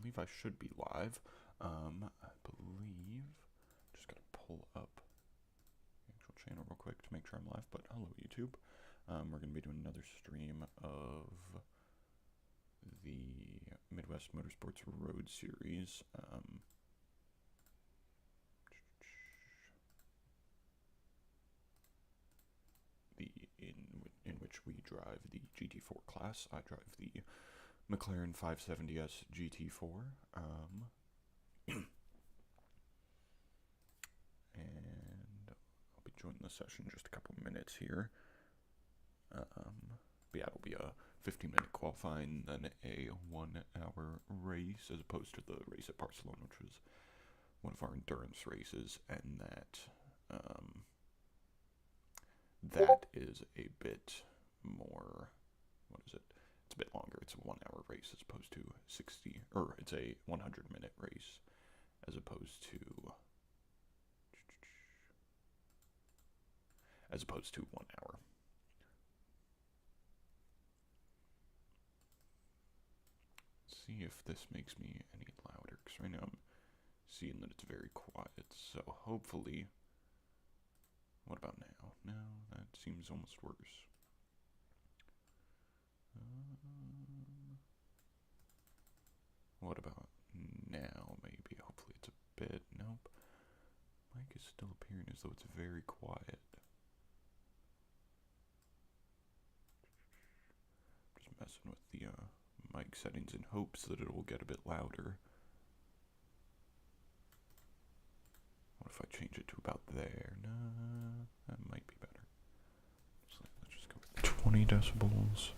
believe I should be live. I believe, just gotta pull up the actual channel real quick to make sure I'm live, but hello YouTube. We're gonna be doing another stream of the Midwest Motorsports Road series. In which we drive the GT4 class. I drive the McLaren 570S GT4, and I'll be joining the session in just a couple minutes here. But yeah, it'll be a 15-minute qualifying, then a 1-hour race, as opposed to the race at Barcelona, which was one of our endurance races, and that is a bit more, what is it? It's a bit longer. It's a 1-hour race as opposed to it's a 100-minute race as opposed to 1 hour. Let's see if this makes me any louder, because right now I'm seeing that it's very quiet, so hopefully. What about now? No, that seems almost worse. What about now, maybe? Hopefully it's a bit. Nope. Mic is still appearing as though it's very quiet. Just messing with the mic settings in hopes that it will get a bit louder. What if I change it to about there? No, that might be better. Let's just go with 20 decibels.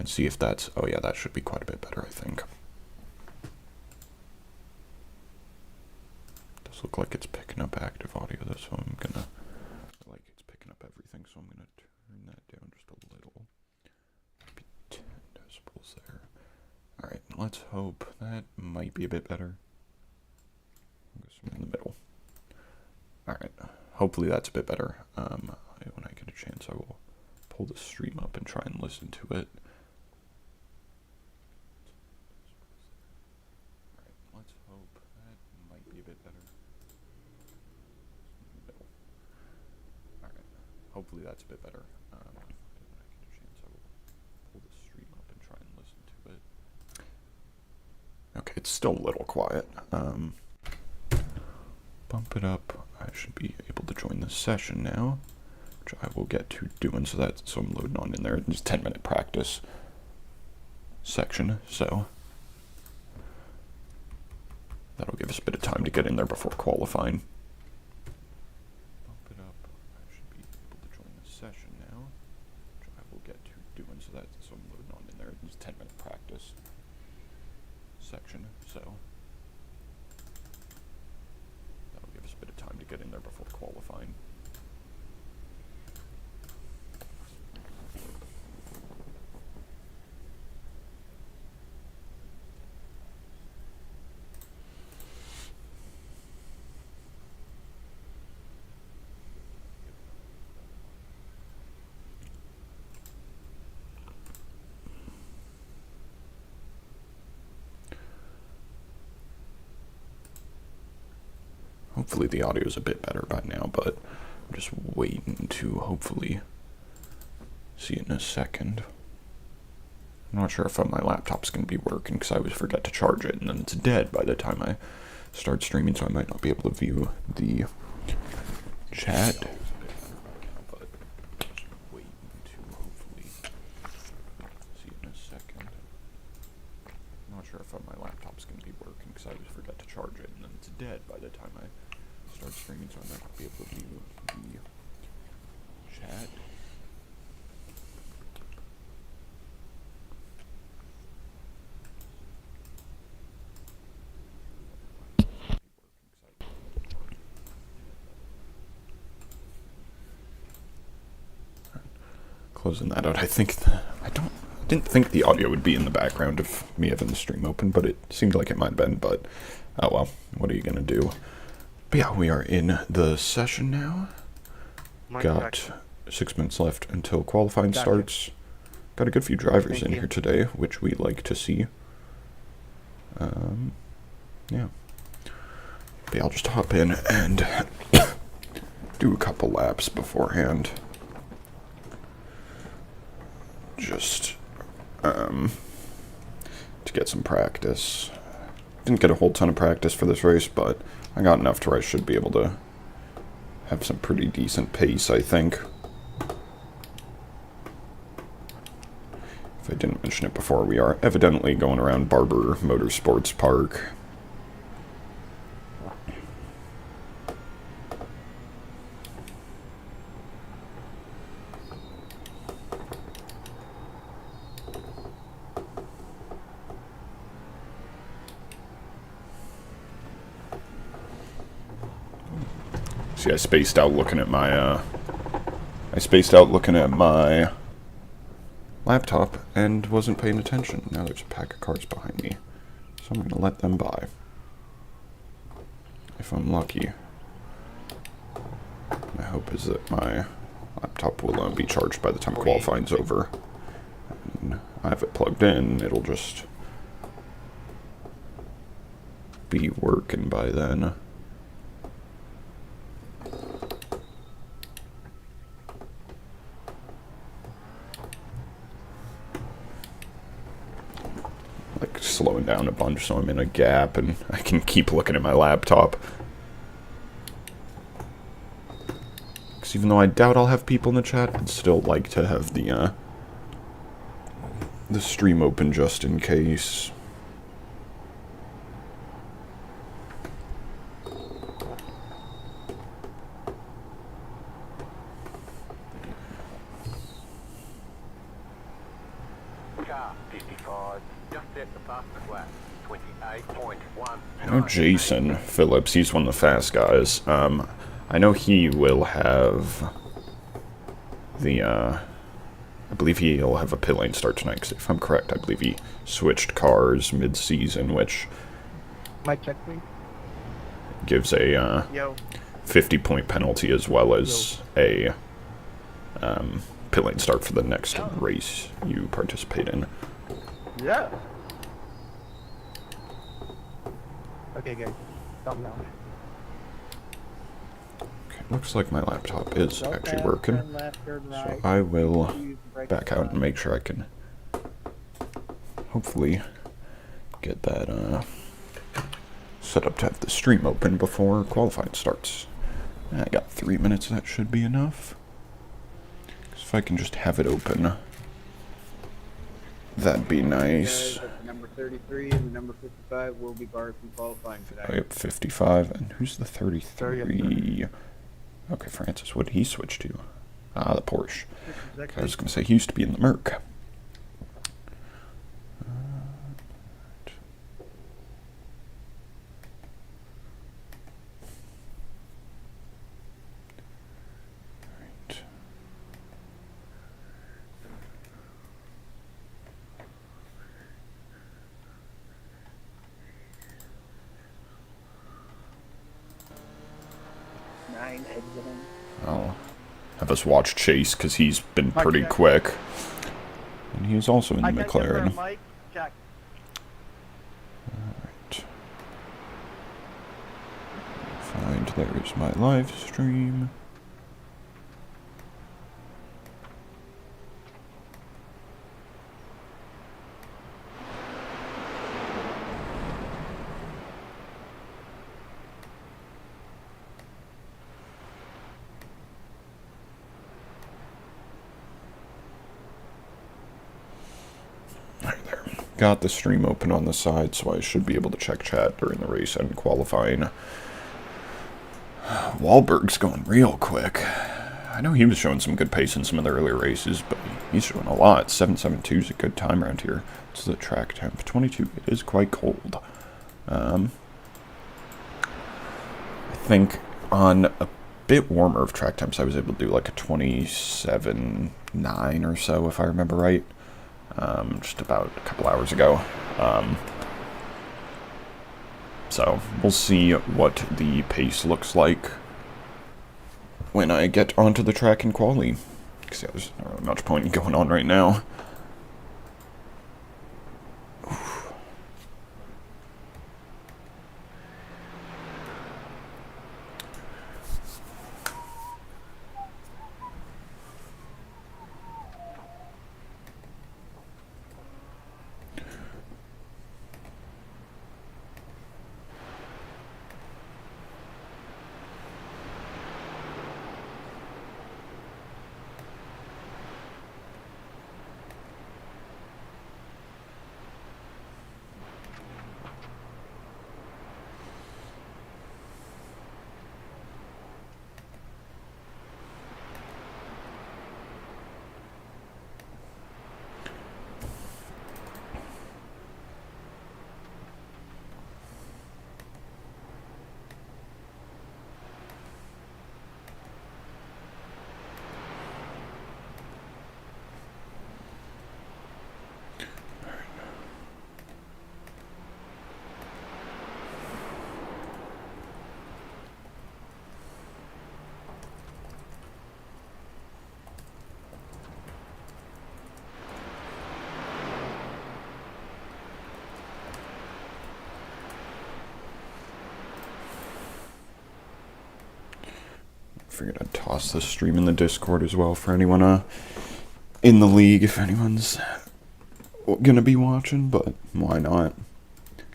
And see if that's, oh yeah, that should be quite a bit better, I think. Does look like it's picking up active audio, though, so I'm gonna, like it's picking up everything, so I'm gonna turn that down just a little. Maybe 10 decibels there. Alright, let's hope that might be a bit better. In the middle. Alright, hopefully that's a bit better. When I get a chance, I will pull the stream up and try and listen to it. Alright, let's hope that might be a bit better. In the middle. Alright, hopefully that's a bit better. When I get a chance, I will pull the stream up and try and listen to it. Okay, it's still a little quiet. Bump it up. I should be able to join the session now, which I will get to doing. So I'm loading on in there. It's 10-minute practice section, so that'll give us a bit of time to get in there before qualifying. Bump it up. I should be able to join the session now, which I will get to doing. So I'm loading on in there. It's 10-minute practice section, so bit of time to get in there before qualifying. Hopefully the audio is a bit better by now, but I'm just waiting to hopefully see it in a second. I'm not sure if my laptop's going to be working because I always forget to charge it, and then it's dead by the time I start streaming, so I might not be able to view the chat. But just waiting to hopefully see it in a second. I'm not sure if my laptop's going to be working because I always forget to charge it, and then it's dead by the time I start streaming, so I might not be able to view the chat. Closing that out. I didn't think the audio would be in the background of me having the stream open, but it seemed like it might have been, but oh well, what are you gonna do? But yeah, we are in the session now. Got 6 minutes left until qualifying starts. Got a good few drivers in here today, which we like to see. Yeah. Maybe I'll just hop in and do a couple laps beforehand. Just to get some practice. Didn't get a whole ton of practice for this race, but I got enough to where I should be able to have some pretty decent pace, I think. If I didn't mention it before, we are evidently going around Barber Motorsports Park. See, I spaced out looking at my laptop and wasn't paying attention. Now there's a pack of cars behind me, so I'm gonna let them by. If I'm lucky. My hope is that my laptop will be charged by the time qualifying's over. And I have it plugged in, it'll just be working by then. Like slowing down a bunch so I'm in a gap and I can keep looking at my laptop. Because even though I doubt I'll have people in the chat, I'd still like to have the stream open just in case. I know Jason Phillips, he's one of the fast guys. I know he will have the, I believe he'll have a pit lane start tonight, because if I'm correct, I believe he switched cars mid-season, which mic check, please. Gives a 50-point penalty as well as a pit lane start for the next race you participate in. Yeah. Okay, guys. Stop now. Okay, looks like my laptop is actually working. So I will back out and make sure I can hopefully get that set up to have the stream open before qualifying starts. I got 3 minutes, that should be enough. 'Cause if I can just have it open, that'd be nice. Number 33 and the number 55 will be barred from qualifying today. Oh, yep, 55. And who's the 33? Okay, Francis, what did he switch to? Ah, the Porsche. Okay, I was going to say, he used to be in the Merc. I'll have us watch Chase because he's been pretty quick. And he's also in the McLaren. Alright. Find there's my live stream. Got the stream open on the side, so I should be able to check chat during the race and qualifying. Wahlberg's going real quick. I know he was showing some good pace in some of the earlier races, but he's showing a lot. 7.72 is a good time around here. It's the track temp. 22. It is quite cold. I think on a bit warmer of track temps, I was able to do like a 27.9 or so, if I remember right. Just about a couple hours ago. So we'll see what the pace looks like when I get onto the track in quali. Because yeah, there's not really much point going on right now. figured I'd toss this stream in the Discord as well for anyone in the league, if anyone's gonna be watching, but why not?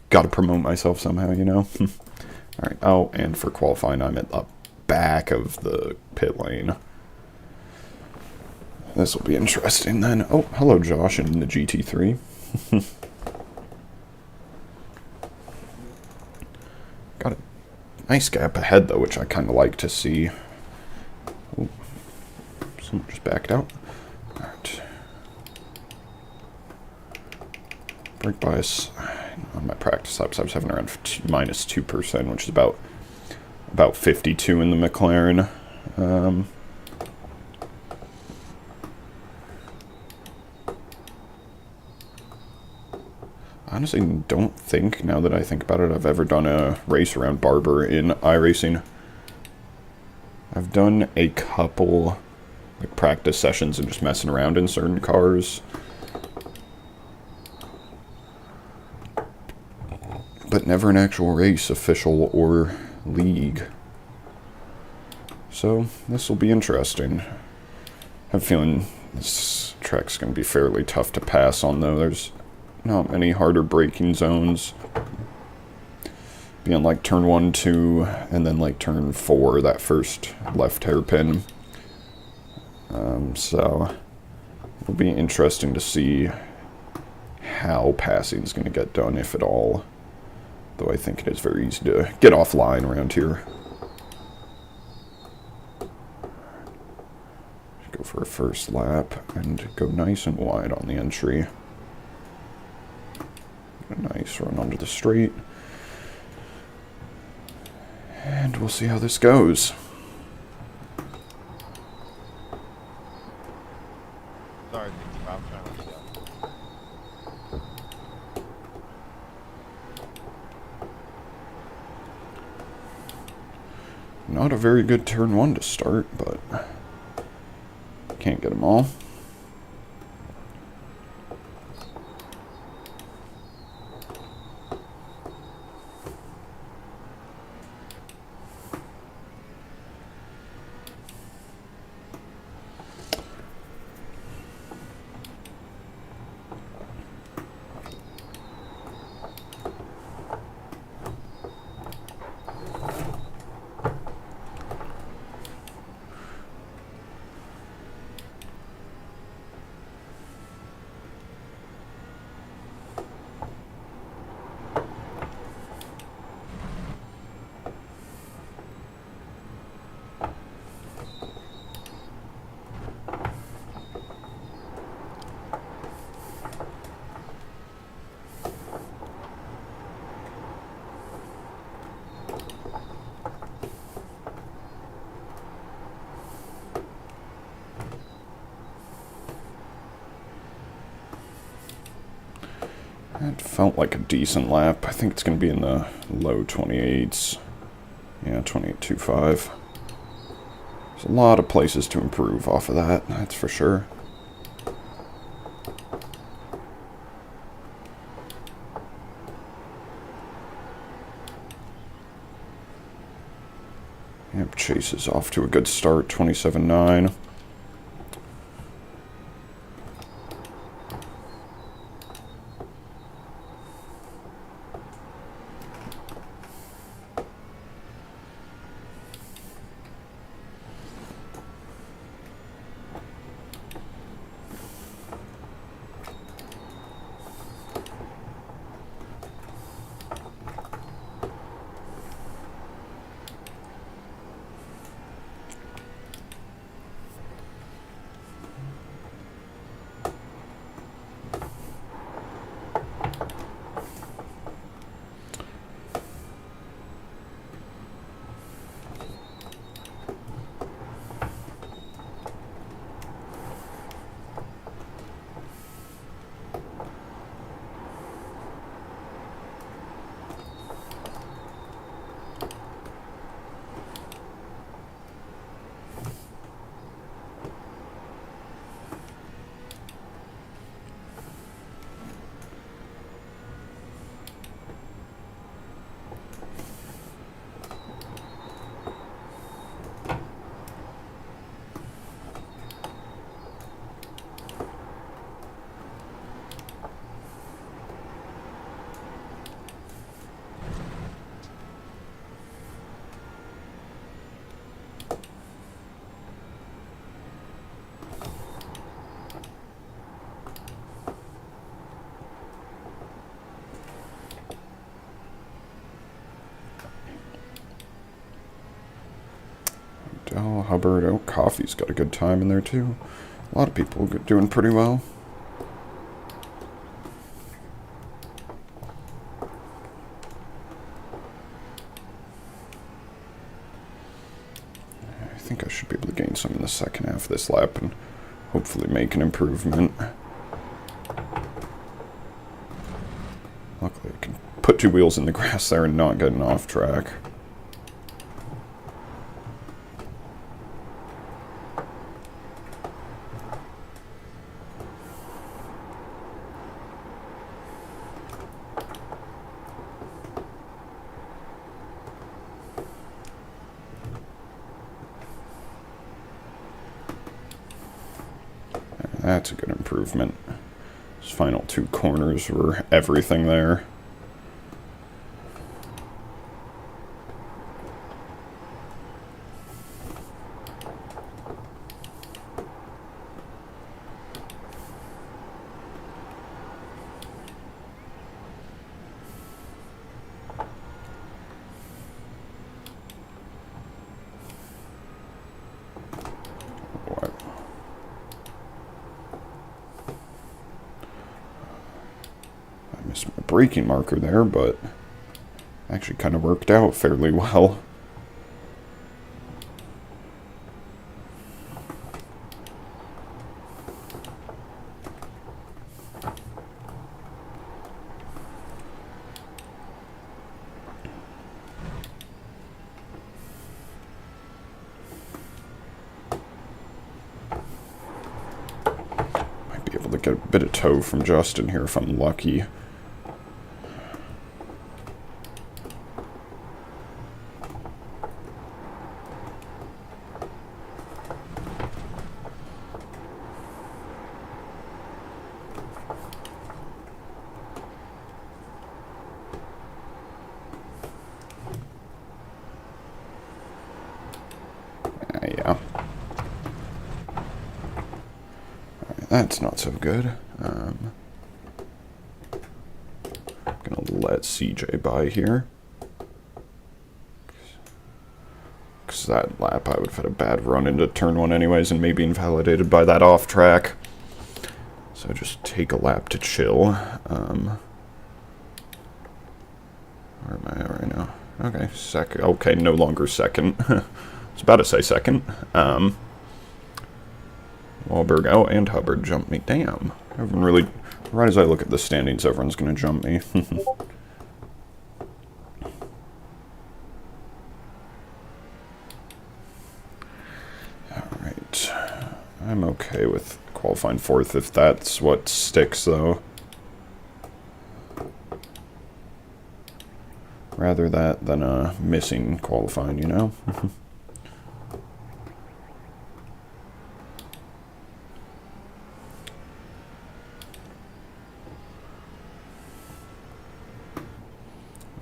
Gotta promote myself somehow, you know? Alright, oh, and for qualifying, I'm at the back of the pit lane. This will be interesting then. Oh, hello Josh in the GT3. Got a nice gap ahead though, which I kind of like to see. Oh, someone just backed out. Alright. Brake bias on my practice laps, I was having around minus 2%, which is about 52 in the McLaren. Honestly, don't think, now that I think about it, I've ever done a race around Barber in iRacing. I've done a couple like practice sessions and just messing around in certain cars. But never an actual race, official or league. So, this will be interesting. I have a feeling this track's going to be fairly tough to pass on, though. There's not many harder braking zones. Being like turn 1, 2, and then like turn 4, that first left hairpin. So, it'll be interesting to see how passing is going to get done, if at all. Though I think it is very easy to get offline around here. Go for a first lap and go nice and wide on the entry. A nice run onto the straight. And we'll see how this goes. Sorry, I'm trying to let you go. Not a very good turn 1 to start, but can't get them all. It felt like a decent lap. I think it's going to be in the low 28s. Yeah, 28.25. There's a lot of places to improve off of that, that's for sure. Yep, Chase is off to a good start, 27.9. Hubbard. Oh, Coffee's got a good time in there, too. A lot of people doing pretty well. I think I should be able to gain some in the second half of this lap and hopefully make an improvement. Luckily, I can put 2 wheels in the grass there and not getting off track. That's a good improvement. Those final 2 corners were everything there. Braking marker there, but actually kind of worked out fairly well. Might be able to get a bit of tow from Justin here if I'm lucky. Yeah. Alright, that's not so good. I'm gonna let CJ by here. Because that lap I would have had a bad run into turn 1 anyways and maybe invalidated by that off track. So just take a lap to chill. Where am I at right now? Okay, second. Okay, no longer second. I was about to say second. Wahlberg out and Hubbard jumped me. Damn. Everyone really... Right as I look at the standings, everyone's going to jump me. Alright. I'm okay with qualifying 4th if that's what sticks, though. Rather that than missing qualifying, you know?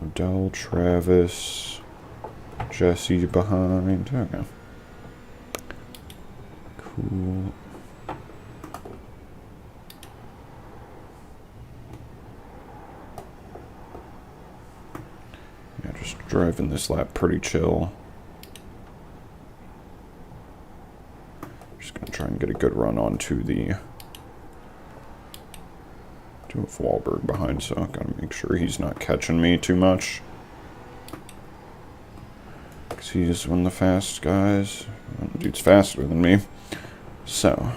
Odell, Travis, Jesse behind. Okay. Cool. Yeah, just driving this lap pretty chill. Just gonna try and get a good run onto the... Do have Wahlberg behind, so I've got to make sure he's not catching me too much. Because he's one of the fast guys. The dude's faster than me. So.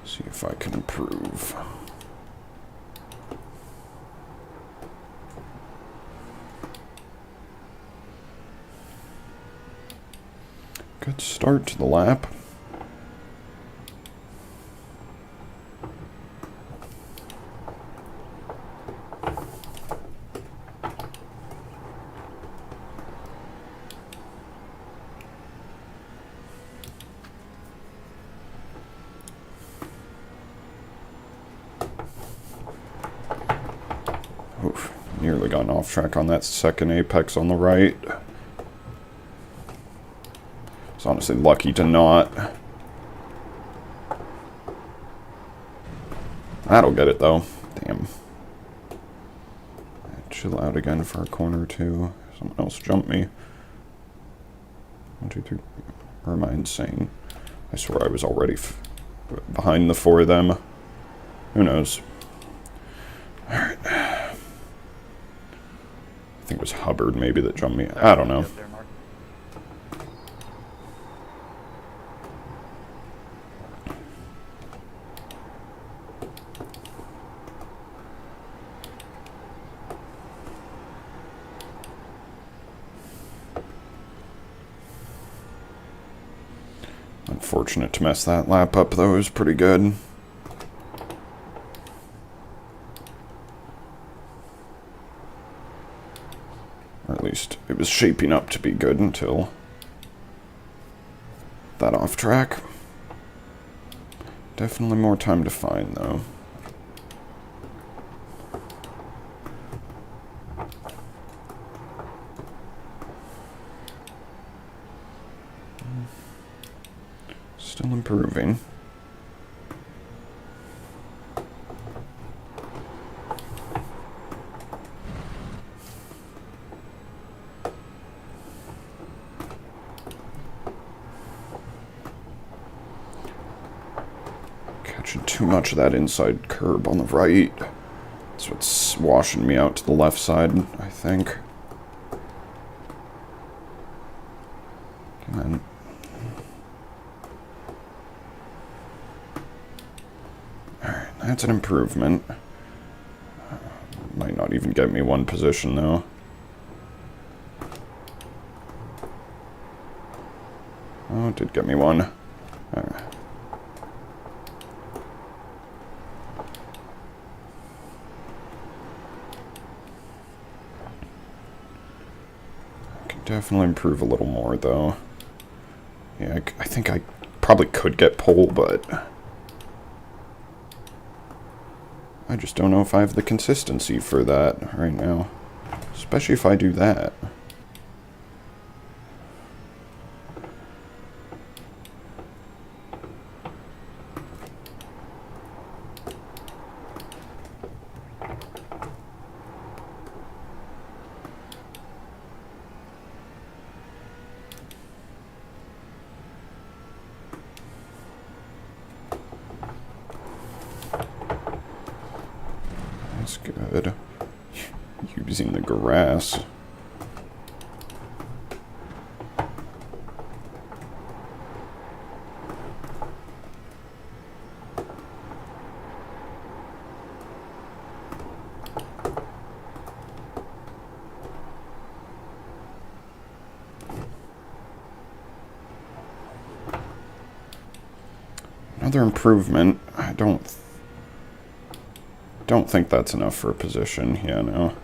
See if I can improve. Good start to the lap. Oof, Nearly gotten off track on that second apex on the right. It's honestly lucky to not. That'll get it though. Damn. Chill out again for a corner or two. Someone else jumped me. 1, 2, 3. Or am I insane? I swear I was already behind the 4 of them. Who knows? Alright. I think it was Hubbard maybe that jumped me. I don't know. Unfortunate to mess that lap up, though. It was pretty good. Or at least it was shaping up to be good until that off track. Definitely more time to find, though. Still improving. Catching too much of that inside curb on the right. That's what's washing me out to the left side, I think. Come on. That's an improvement. Might not even get me one position, though. Oh, it did get me one. Alright. I can definitely improve a little more, though. Yeah, I think I probably could get pole, but I just don't know if I have the consistency for that right now. Especially if I do that. That's good. Using the grass. Another improvement. I don't think that's enough for a position. Yeah, no.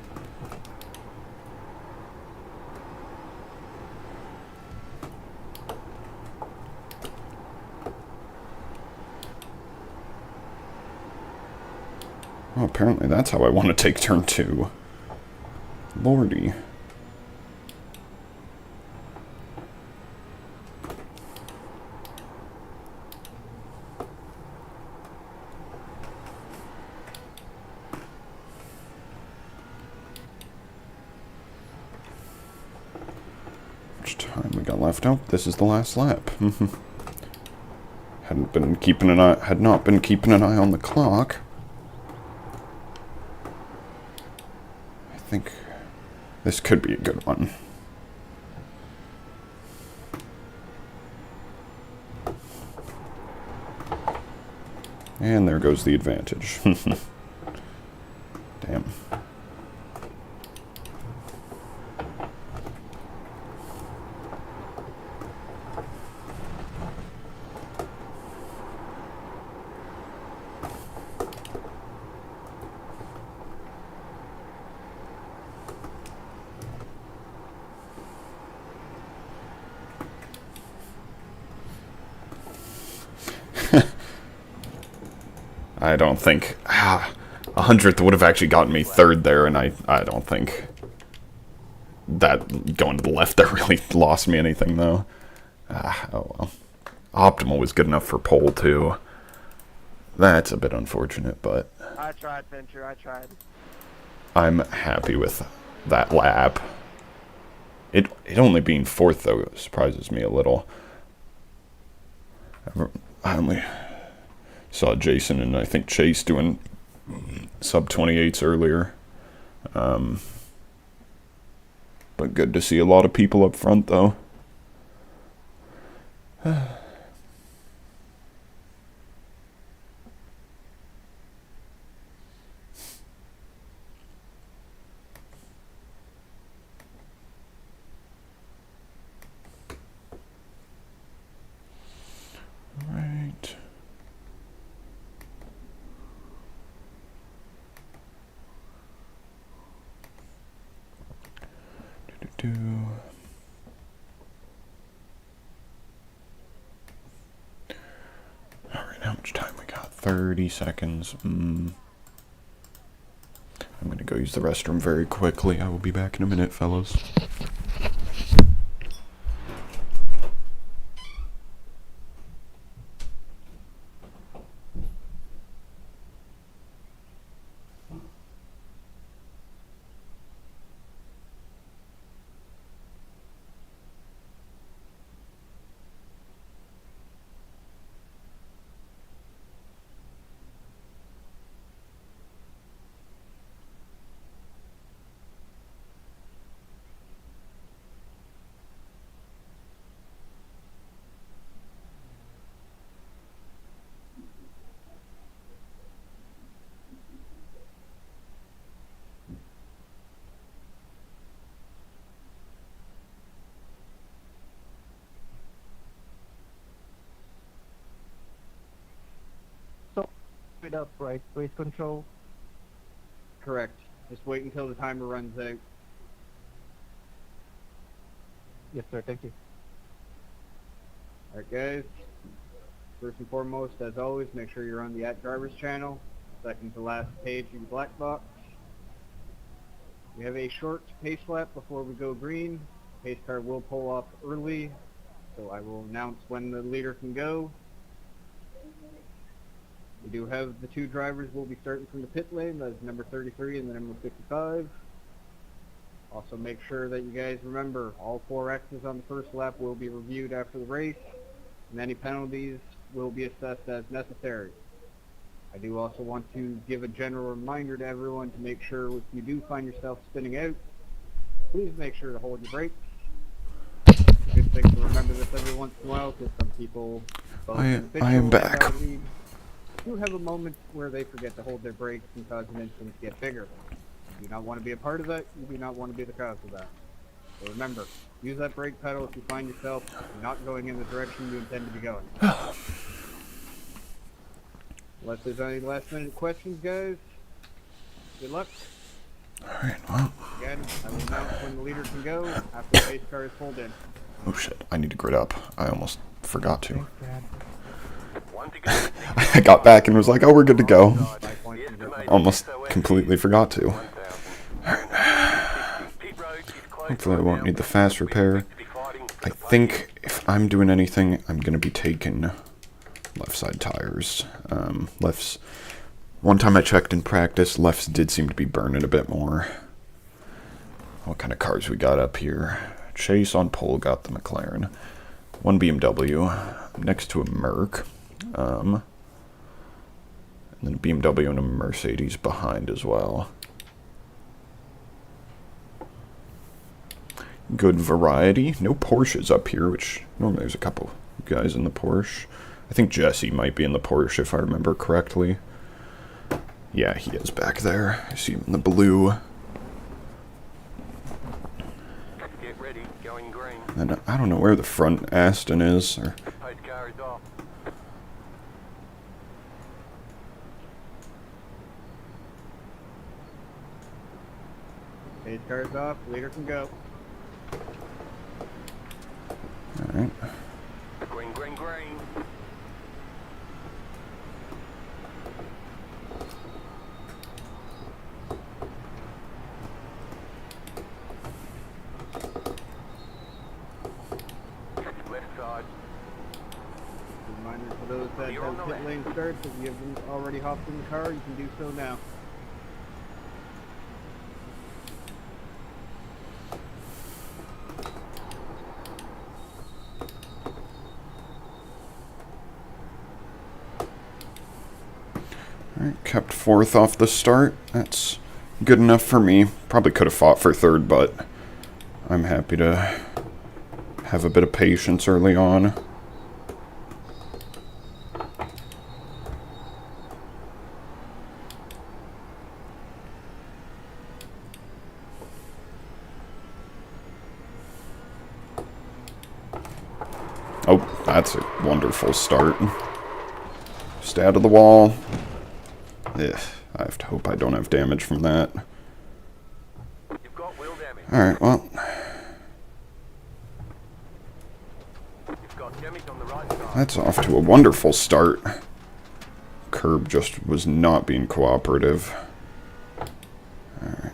Oh, apparently that's how I want to take turn 2. Lordy. Time we got left. Oh, this is the last lap. Had not been keeping an eye on the clock. I think this could be a good one. And there goes the advantage. Damn. I don't think 100% 100th would have actually gotten me third there, and I don't think that going to the left there really lost me anything, though. Oh well. Optimal was good enough for pole, too. That's a bit unfortunate, but I tried, Venture. I tried. I'm happy with that lap. It only being fourth, though, surprises me a little. I only saw Jason and I think Chase doing sub-28s earlier. But good to see a lot of people up front, though. Right. Do. All right, how much time we got? 30 seconds. I'm gonna go use the restroom very quickly. I will be back in a minute, fellas. Straight up, right? Race control. Correct. Just wait until the timer runs out. Yes, sir. Thank you. Alright, guys. First and foremost, as always, make sure you're on the @drivers channel. Second to last page in the black box. We have a short pace lap before we go green. Pace car will pull off early, so I will announce when the leader can go. We do have the two drivers will be starting from the pit lane. That's number 33 and the number 55. Also make sure that you guys remember all 4 X's on the first lap will be reviewed after the race, and any penalties will be assessed as necessary. I do also want to give a general reminder to everyone to make sure if you do find yourself spinning out, please make sure to hold your brakes. It's a good thing to remember this every once in a while, because some people, both I individual am back. and league, do have a moment where they forget to hold their brakes and cause an incident to get bigger. You do not want to be a part of that. You do not want to be the cause of that. So remember, use that brake pedal if you find yourself not going in the direction you intend to be going. Unless there's any last minute questions, guys, good luck. Alright, well. Again, I will announce when the leader can go after the pace car is pulled in. Oh shit, I need to grid up. I almost forgot to. Thanks, Dad. I got back and was like, oh, we're good to go. 5 points in your Almost completely forgot to. Hopefully I won't need the fast repair. I think if I'm doing anything, I'm going to be taking left side tires. Lefts, one time I checked in practice, lefts did seem to be burning a bit more. What kind of cars we got up here? Chase on pole got the McLaren. One BMW next to a Merc. And then a BMW and a Mercedes behind as well. Good variety. No Porsches up here, which normally there's a couple guys in the Porsche. I think Jesse might be in the Porsche if I remember correctly. Yeah, he is back there. I see him in the blue. Get ready, going green. And I don't know where the front Aston is. Or Pace car is off. Pace car is off, leader can go. alright. Green, green, green. Reminder to those that You're on have the pit left. lane starts, if you haven't already hopped in the car, you can do so now. Alright, kept fourth off the start. That's good enough for me. Probably could have fought for third, but I'm happy to have a bit of patience early on. Oh, that's a wonderful start. Just out of the wall. Ugh, I have to hope I don't have damage from that. You've got wheel damage. Alright, well, You've got damage on the right side. that's off to a wonderful start. Curb just was not being cooperative. Alright.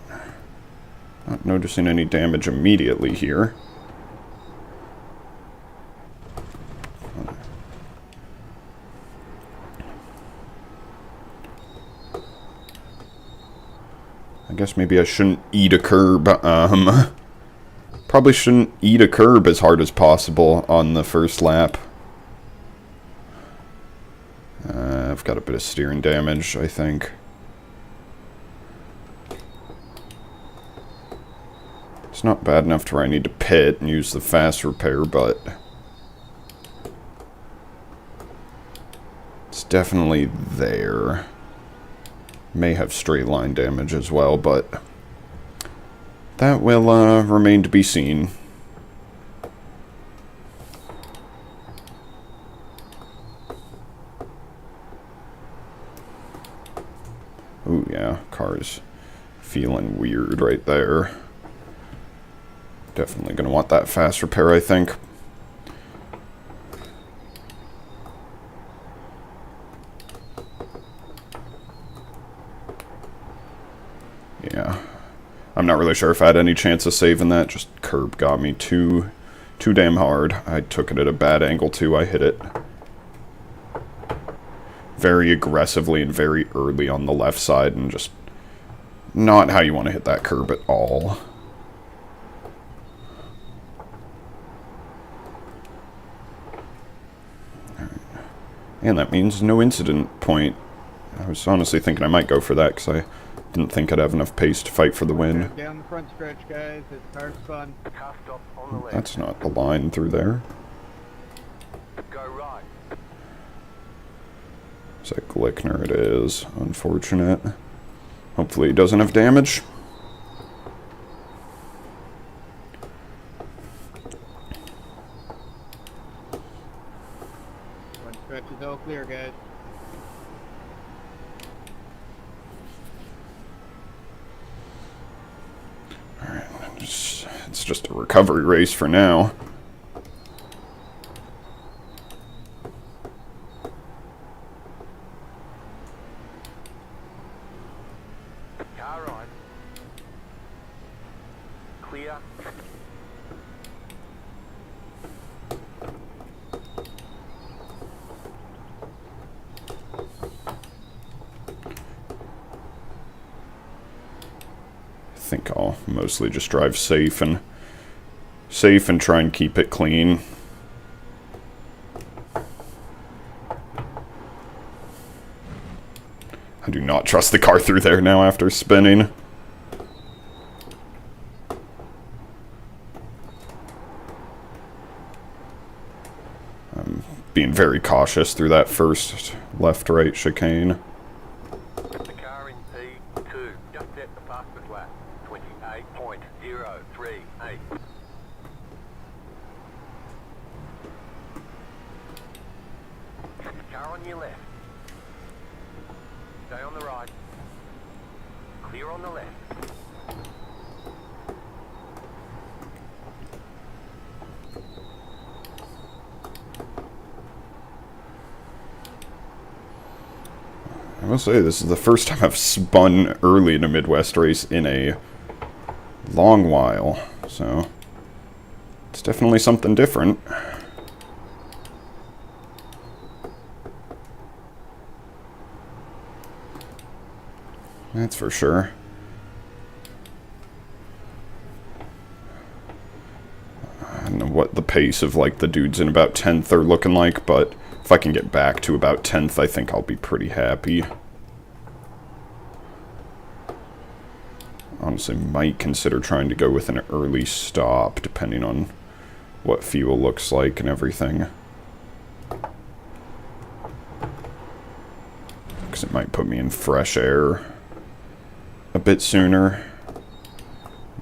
Not noticing any damage immediately here. I guess maybe I shouldn't eat a curb. Probably shouldn't eat a curb as hard as possible on the first lap. I've got a bit of steering damage, I think. It's not bad enough to where I need to pit and use the fast repair, but it's definitely there. May have straight line damage as well, but that will remain to be seen. Ooh, yeah, car's feeling weird right there. Definitely gonna want that fast repair, I think. Yeah. I'm not really sure if I had any chance of saving that. Just curb got me too damn hard. I took it at a bad angle too. I hit it very aggressively and very early on the left side, and just not how you want to hit that curb at all. And that means no incident point. I was honestly thinking I might go for that because I didn't think I'd have enough pace to fight for the win. Down the front stretch, guys. It's hard fun. Car stop on the left. That's not the line through there. Go right. Is that Glickner? It is. Unfortunate. Hopefully he doesn't have damage. Front stretch is all clear, guys. Alright, it's just a recovery race for now. Car right. Clear. I think I'll mostly just drive safe and try and keep it clean. I do not trust the car through there now after spinning. I'm being very cautious through that first left-right chicane. The car in P2. Just set the fastest lap. 28.038. Car on your left. Stay on the right. Clear on the left. I will say this is the first time I've spun early in a Midwest race in a long while, so it's definitely something different. That's for sure. I don't know what the pace of like the dudes in about 10th are looking like, but if I can get back to about 10th, I think I'll be pretty happy. Honestly, might consider trying to go with an early stop, depending on what fuel looks like and everything. Because it might put me in fresh air a bit sooner.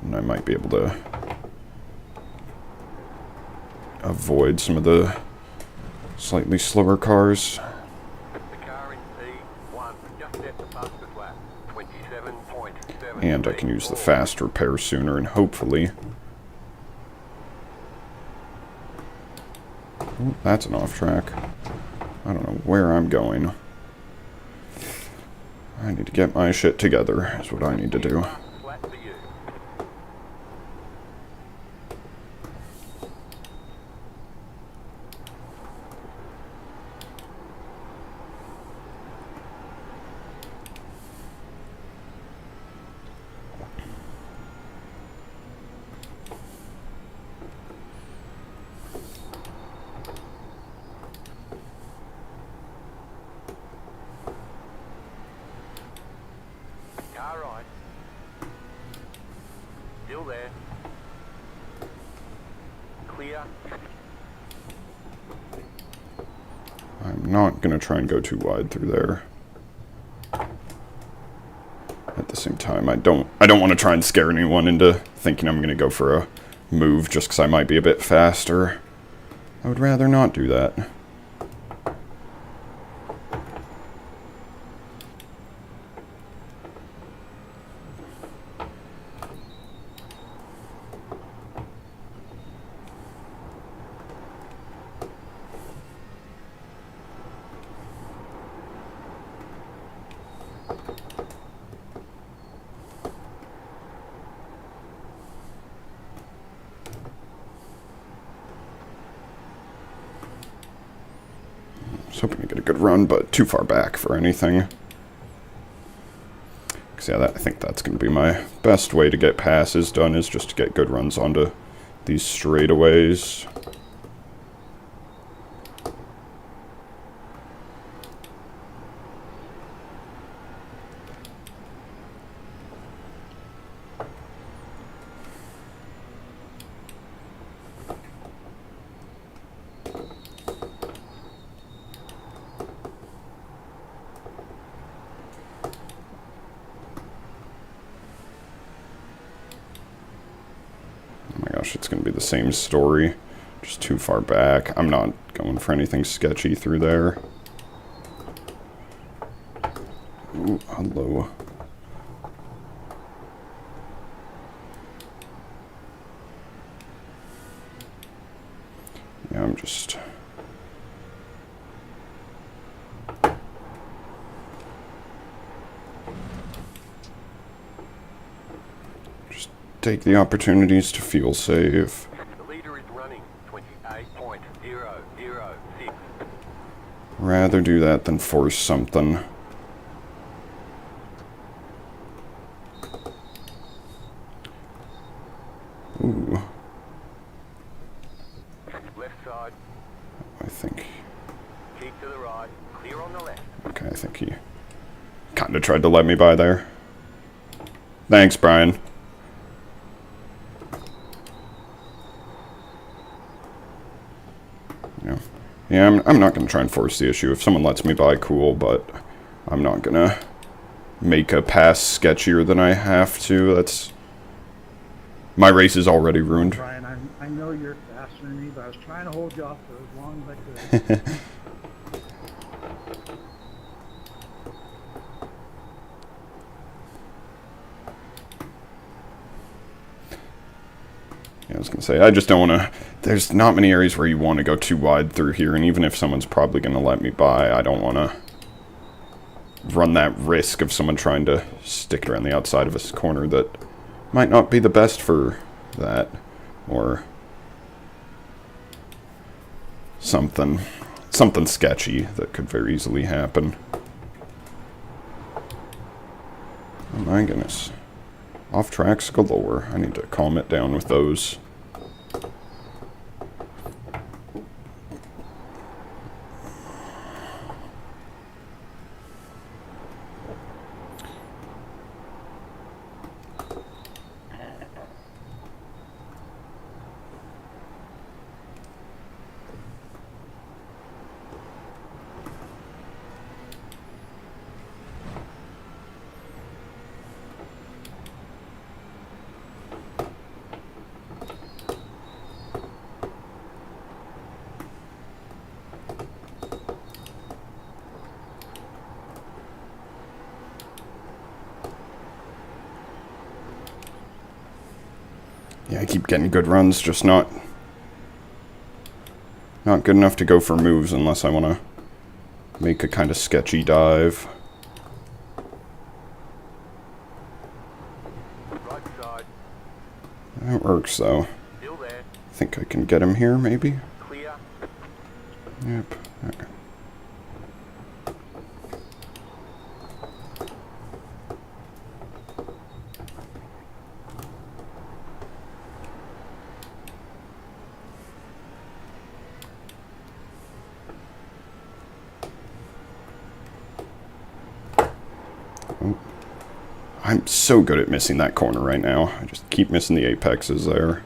And I might be able to avoid some of the slightly slower cars. The car in P1, just at the fastest lap. 27.7. And I can use the fast repair sooner, and hopefully... Ooh, that's an off track. I don't know where I'm going. I need to get my shit together, is what I need to do. Flat for you. Car right. Still there. Clear. I'm not going to try and go too wide through there. At the same time, I don't want to try and scare anyone into thinking I'm going to go for a move just because I might be a bit faster. I would rather not do that. I was hoping to get a good run, but too far back for anything. Because yeah, I think that's going to be my best way to get passes done, is just to get good runs onto these straightaways. It's going to be the same story, just too far back. I'm not going for anything sketchy through there. Ooh, hello. Yeah, I'm just... take the opportunities to feel safe. The leader is running 28.006. Rather do that than force something. Ooh. Left side. I think... Keep to the right. Clear on the left. Okay, I think he kind of tried to let me by there. Thanks, Brian. Yeah, I'm not going to try and force the issue. If someone lets me by, cool, but I'm not going to make a pass sketchier than I have to. That's... my race is already ruined. Brian, I know you're faster than me, but I was trying to hold you off for as long as I could. I was going to say, I just don't want to... there's not many areas where you want to go too wide through here, and even if someone's probably going to let me by, I don't want to run that risk of someone trying to stick it around the outside of a corner that might not be the best for that, or something sketchy that could very easily happen. My goodness. Off tracks galore. I need to calm it down with those. Yeah, I keep getting good runs, just not good enough to go for moves unless I want to make a kind of sketchy dive. Right side. That works, though. Still there. I think I can get him here, maybe? Clear. Yep. Okay. Oh. I'm so good at missing that corner right now. I just keep missing the apexes there.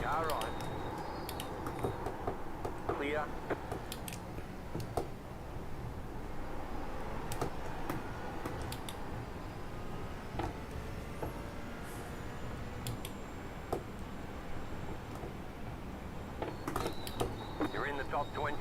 Car right. Clear. You're in the top 20.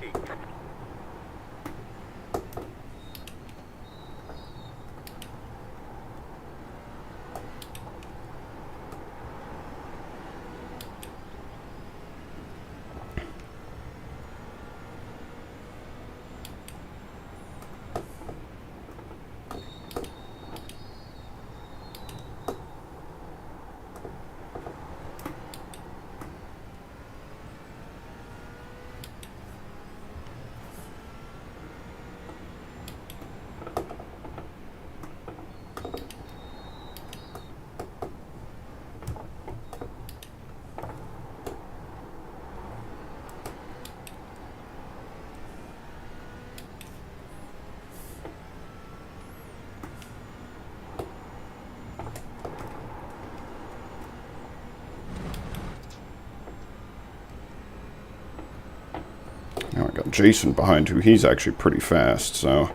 Now I got Jason behind, who he's actually pretty fast, so...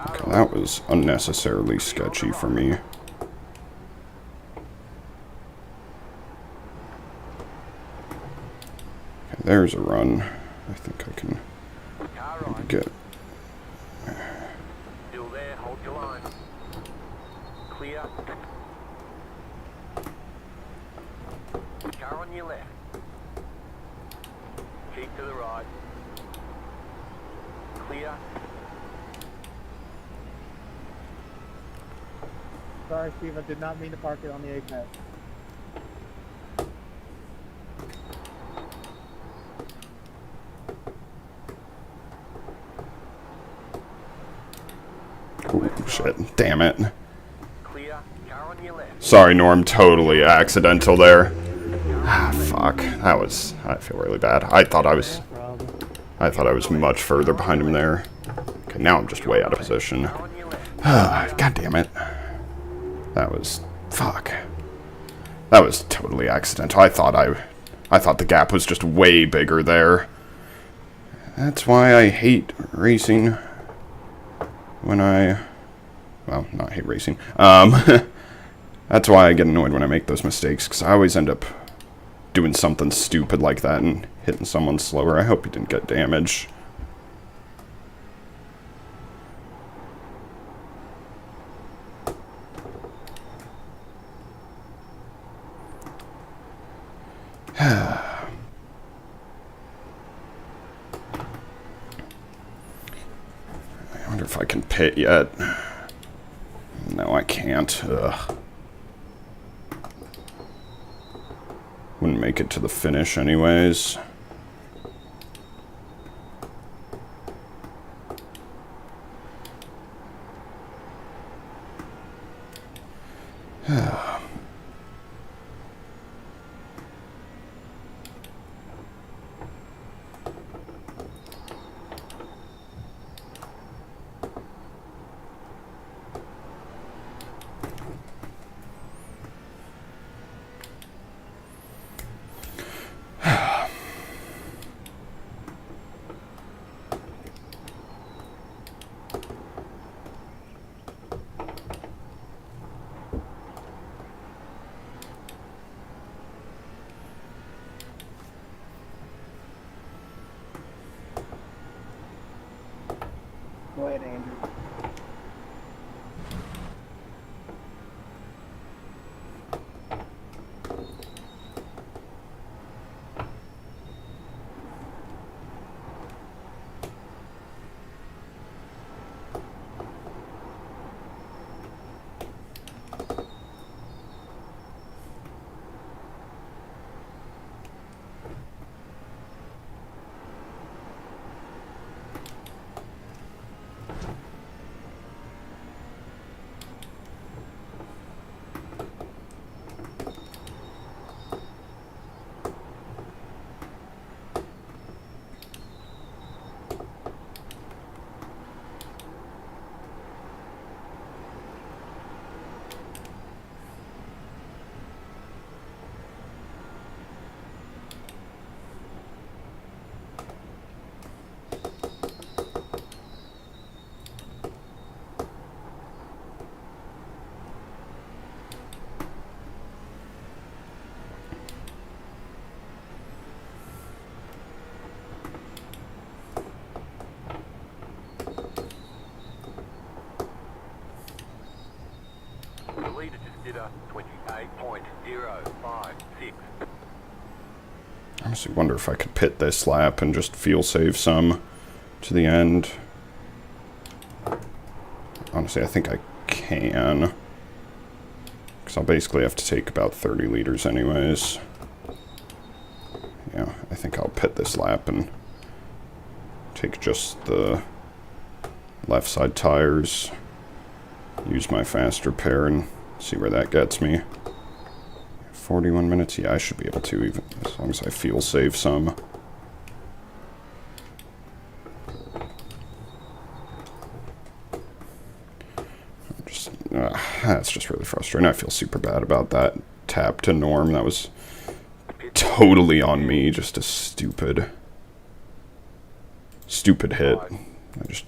Okay, that was unnecessarily sketchy for me. Okay, there's a run. I think I can Car right. get... Still there. Hold your line. Clear. Car on your left. Keep to the right. Clear. Sorry, Steve, I did not mean to park it on the apex. Ooh, shit. Damn it. Clear. Car on your left. Sorry, Norm. Totally accidental there. Ah, fuck. That was... I feel really bad. I thought I was much further behind him there. Okay, now I'm just way out of position. Car on your left. God damn it. That was... Fuck. That was totally accidental. I thought the gap was just way bigger there. That's why I hate racing. When I... Well, not hate racing. That's why I get annoyed when I make those mistakes, because I always end up doing something stupid like that and hitting someone slower. I hope he didn't get damaged. if I can pit yet. No, I can't. Ugh. Wouldn't make it to the finish anyways. Go ahead, Andrew. The leader just did a 28.056. I honestly wonder if I could pit this lap and just fuel save some to the end. Honestly, I think I can. Because I'll basically have to take about 30 liters anyways. Yeah, I think I'll pit this lap and take just the left side tires. Use my fast repair and see where that gets me. 41 minutes? Yeah, I should be able to, even as long as I fuel save some. That's just really frustrating. I feel super bad about that tap to Norm. That was totally on me. Just a stupid hit. I just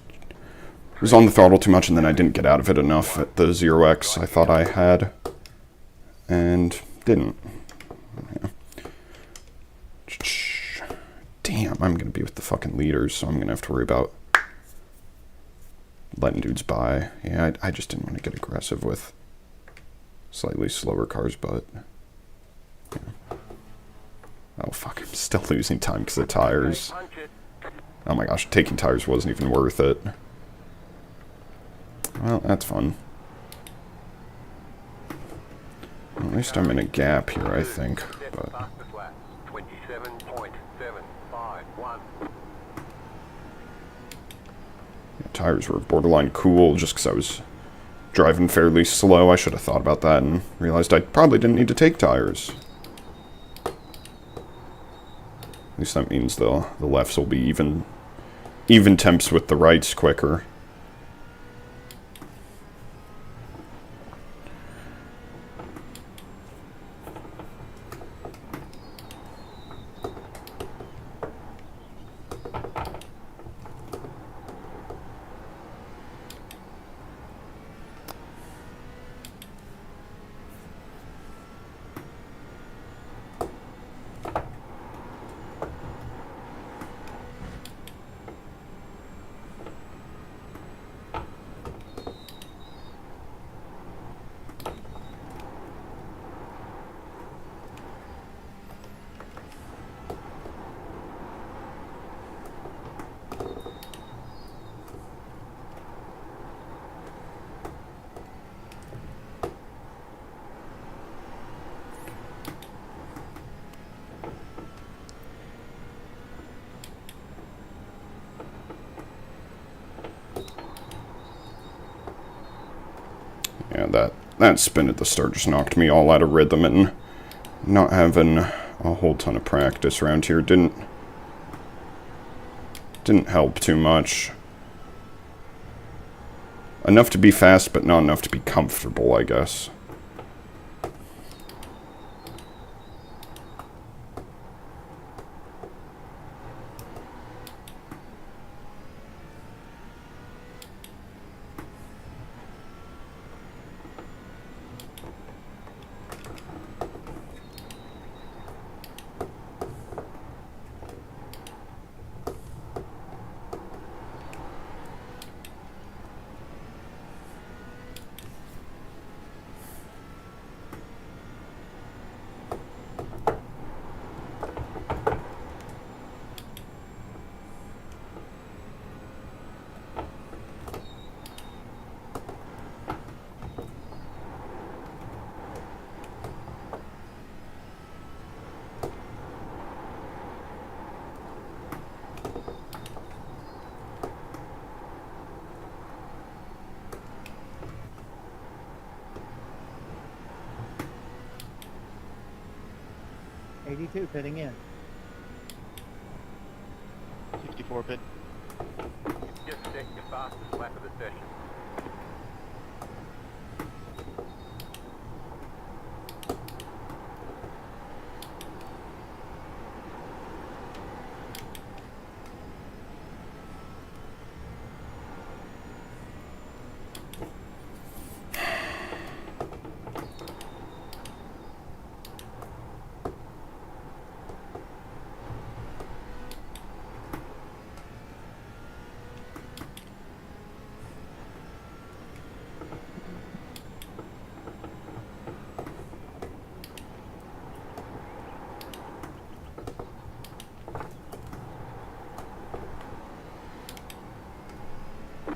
was on the throttle too much, and then I didn't get out of it enough at the 0x I thought I had, and didn't. Yeah. Damn, I'm gonna be with the fucking leaders, so I'm gonna have to worry about letting dudes by. Yeah, I just didn't want to get aggressive with slightly slower cars, but yeah. Oh fuck, I'm still losing time because of tires. Oh my gosh, taking tires wasn't even worth it. Well, that's fun. Well, at least I'm in a gap here, I think. But 27.751. tires were borderline cool just because I was driving fairly slow. I should have thought about that and realized I probably didn't need to take tires. At least that means the lefts will be even temps with the rights quicker. Yeah, that spin at the start just knocked me all out of rhythm, and not having a whole ton of practice around here didn't help too much. Enough to be fast, but not enough to be comfortable, I guess. Pitting in. 64 pit. Just set your fastest lap of the session.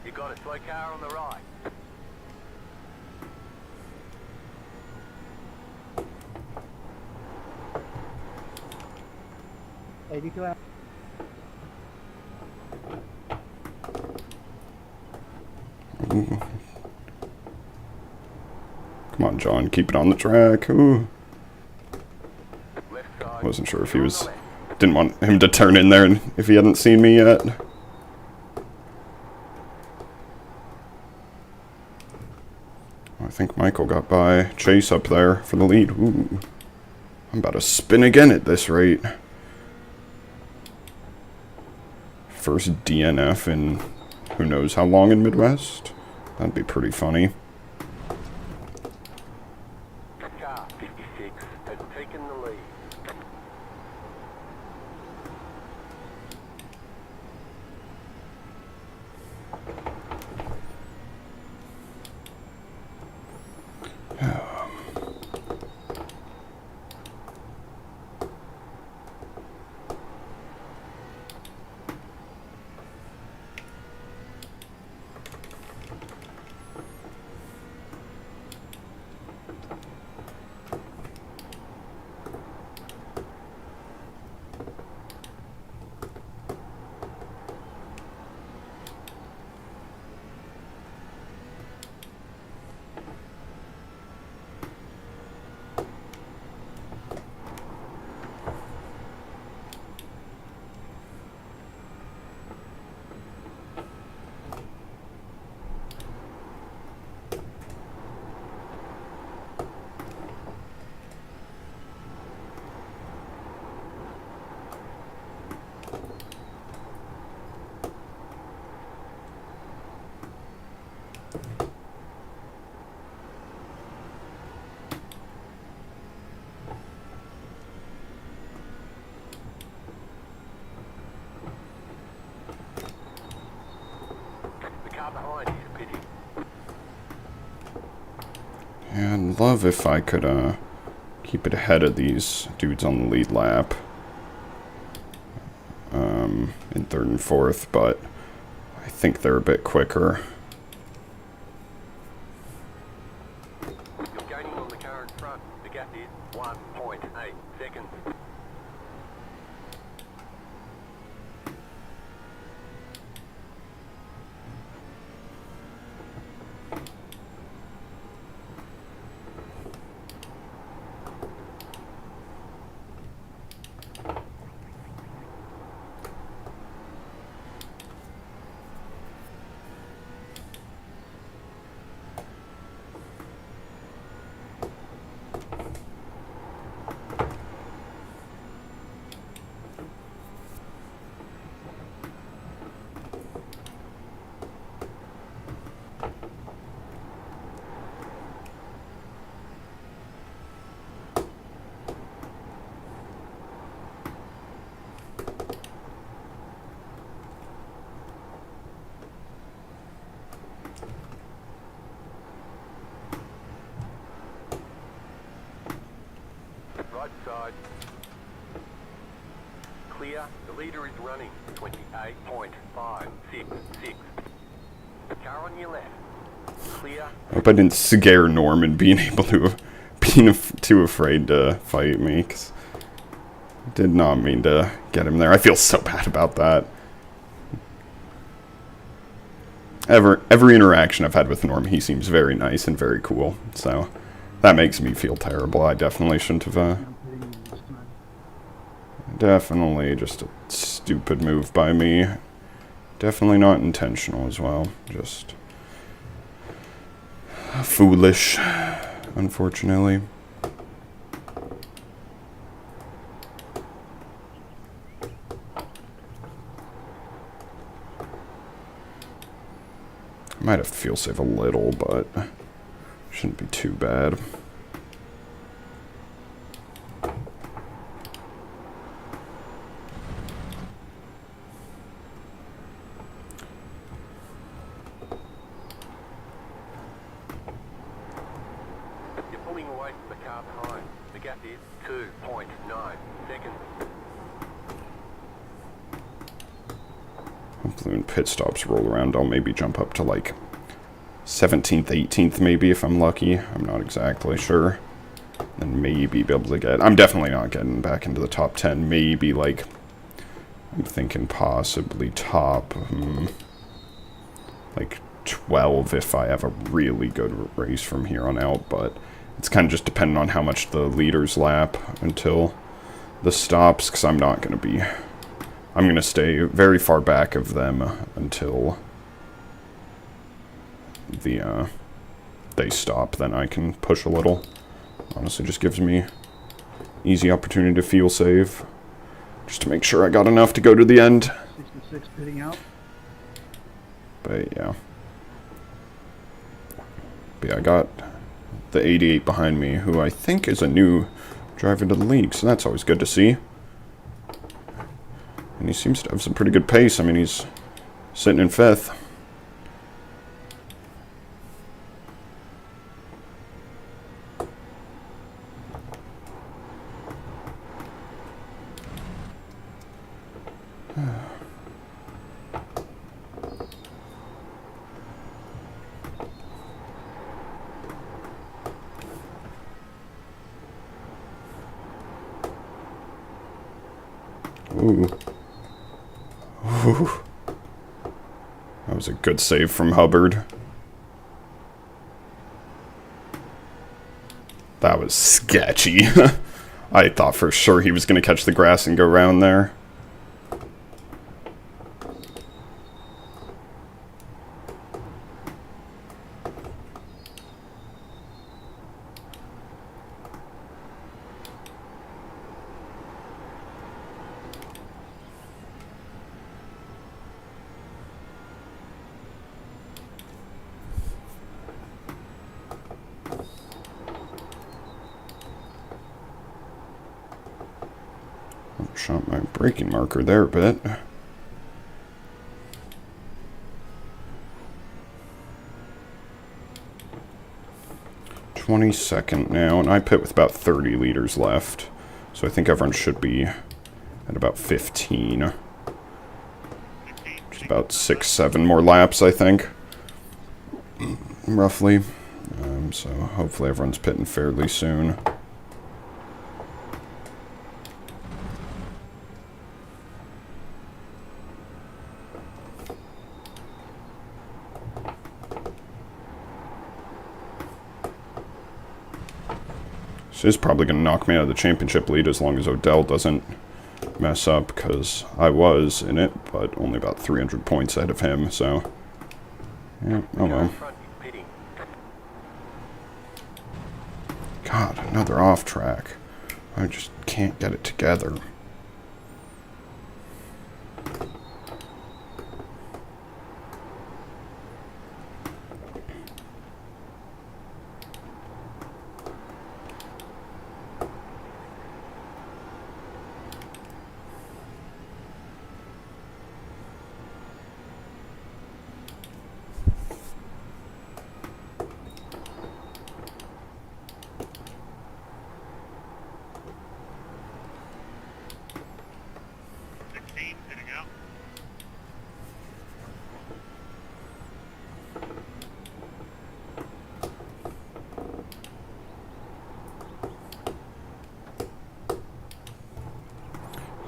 You got a slow car on the right. Come on, John, keep it on the track. Ooh. Left side. Wasn't sure if he was... Didn't want him to turn in there if he hadn't seen me yet. I think Michael got by Chase up there for the lead. Ooh. I'm about to spin again at this rate. First DNF in who knows how long in Midwest. That'd be pretty funny. Car 56 has taken the lead. Behind you, pity. Yeah, I'd love if I could keep it ahead of these dudes on the lead lap. In third and fourth, but I think they're a bit quicker. You're gaining on the car in front. The gap is 1.8 seconds. right side. Clear. The leader is running 28.566. Car on your left. Clear. I hope I didn't scare Norman being too afraid to fight me, 'cause I did not mean to get him there. I feel so bad about that. Every interaction I've had with Norm, he seems very nice and very cool, so that makes me feel terrible. I definitely shouldn't have, I'm hitting you this time. definitely just a stupid move by me. Definitely not intentional as well, just foolish, unfortunately. Might have to feel safe a little, but shouldn't be too bad. You're pulling away from the car behind. The gap is 2.9 seconds. Hopefully when pit stops roll around, I'll maybe jump up to like 17th, 18th maybe if I'm lucky. I'm not exactly sure. And maybe be able to get... I'm definitely not getting back into the top 10. Maybe like... I'm thinking possibly top... like 12 if I have a really good race from here on out. But it's kind of just dependent on how much the leaders lap until the stops. Because I'm not going to be... I'm going to stay very far back of them until they stop. Then I can push a little. Honestly, just gives me easy opportunity to feel safe. Just to make sure I got enough to go to the end. 66 pitting out. But yeah. But yeah, I got the 88 behind me, who I think is a new driver to the league. So that's always good to see. And he seems to have some pretty good pace. I mean, he's sitting in 5th. Ooh. Ooh. That was a good save from Hubbard. That was sketchy. I thought for sure he was going to catch the grass and go around there. Shot my braking marker there a bit. .22 now, and I pit with about 30 liters left. So I think everyone should be at about 15. Just about 6-7 more laps, I think. Roughly. So hopefully everyone's pitting fairly soon. This is probably going to knock me out of the championship lead as long as Odell doesn't mess up, because I was in it, but only about 300 points ahead of him, so... yeah, oh well. God, another off track. I just can't get it together.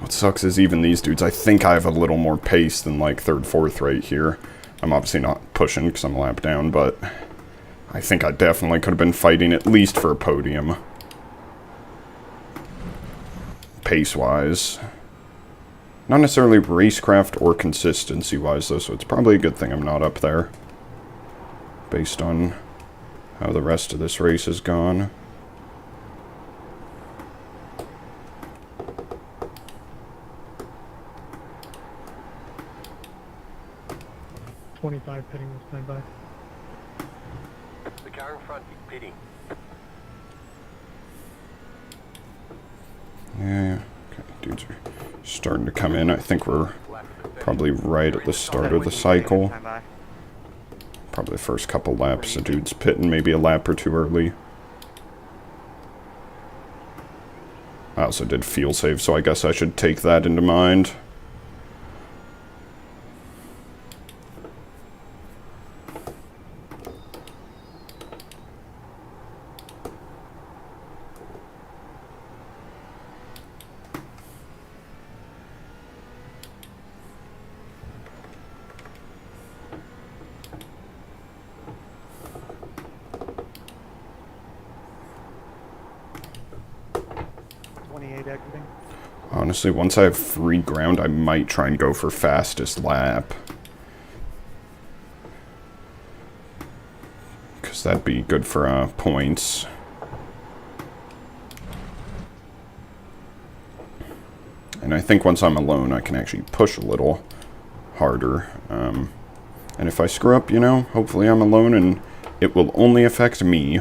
What sucks is even these dudes, I think I have a little more pace than like 3rd, 4th right here. I'm obviously not pushing because I'm a lap down, but I think I definitely could have been fighting at least for a podium. Pace-wise. Not necessarily racecraft or consistency-wise, though, so it's probably a good thing I'm not up there. Based on how the rest of this race has gone. .25 pitting this time by. The car in front is pitting. Yeah, okay, dudes are starting to come in. I think we're probably right at the start of the cycle. Stand by. Probably the first couple laps, the dude's pitting maybe a lap or two early. I also did fuel save, so I guess I should take that into mind. Exiting. Honestly, once I have free ground, I might try and go for fastest lap. Because that'd be good for points. And I think once I'm alone, I can actually push a little harder. And if I screw up, you know, hopefully I'm alone and it will only affect me.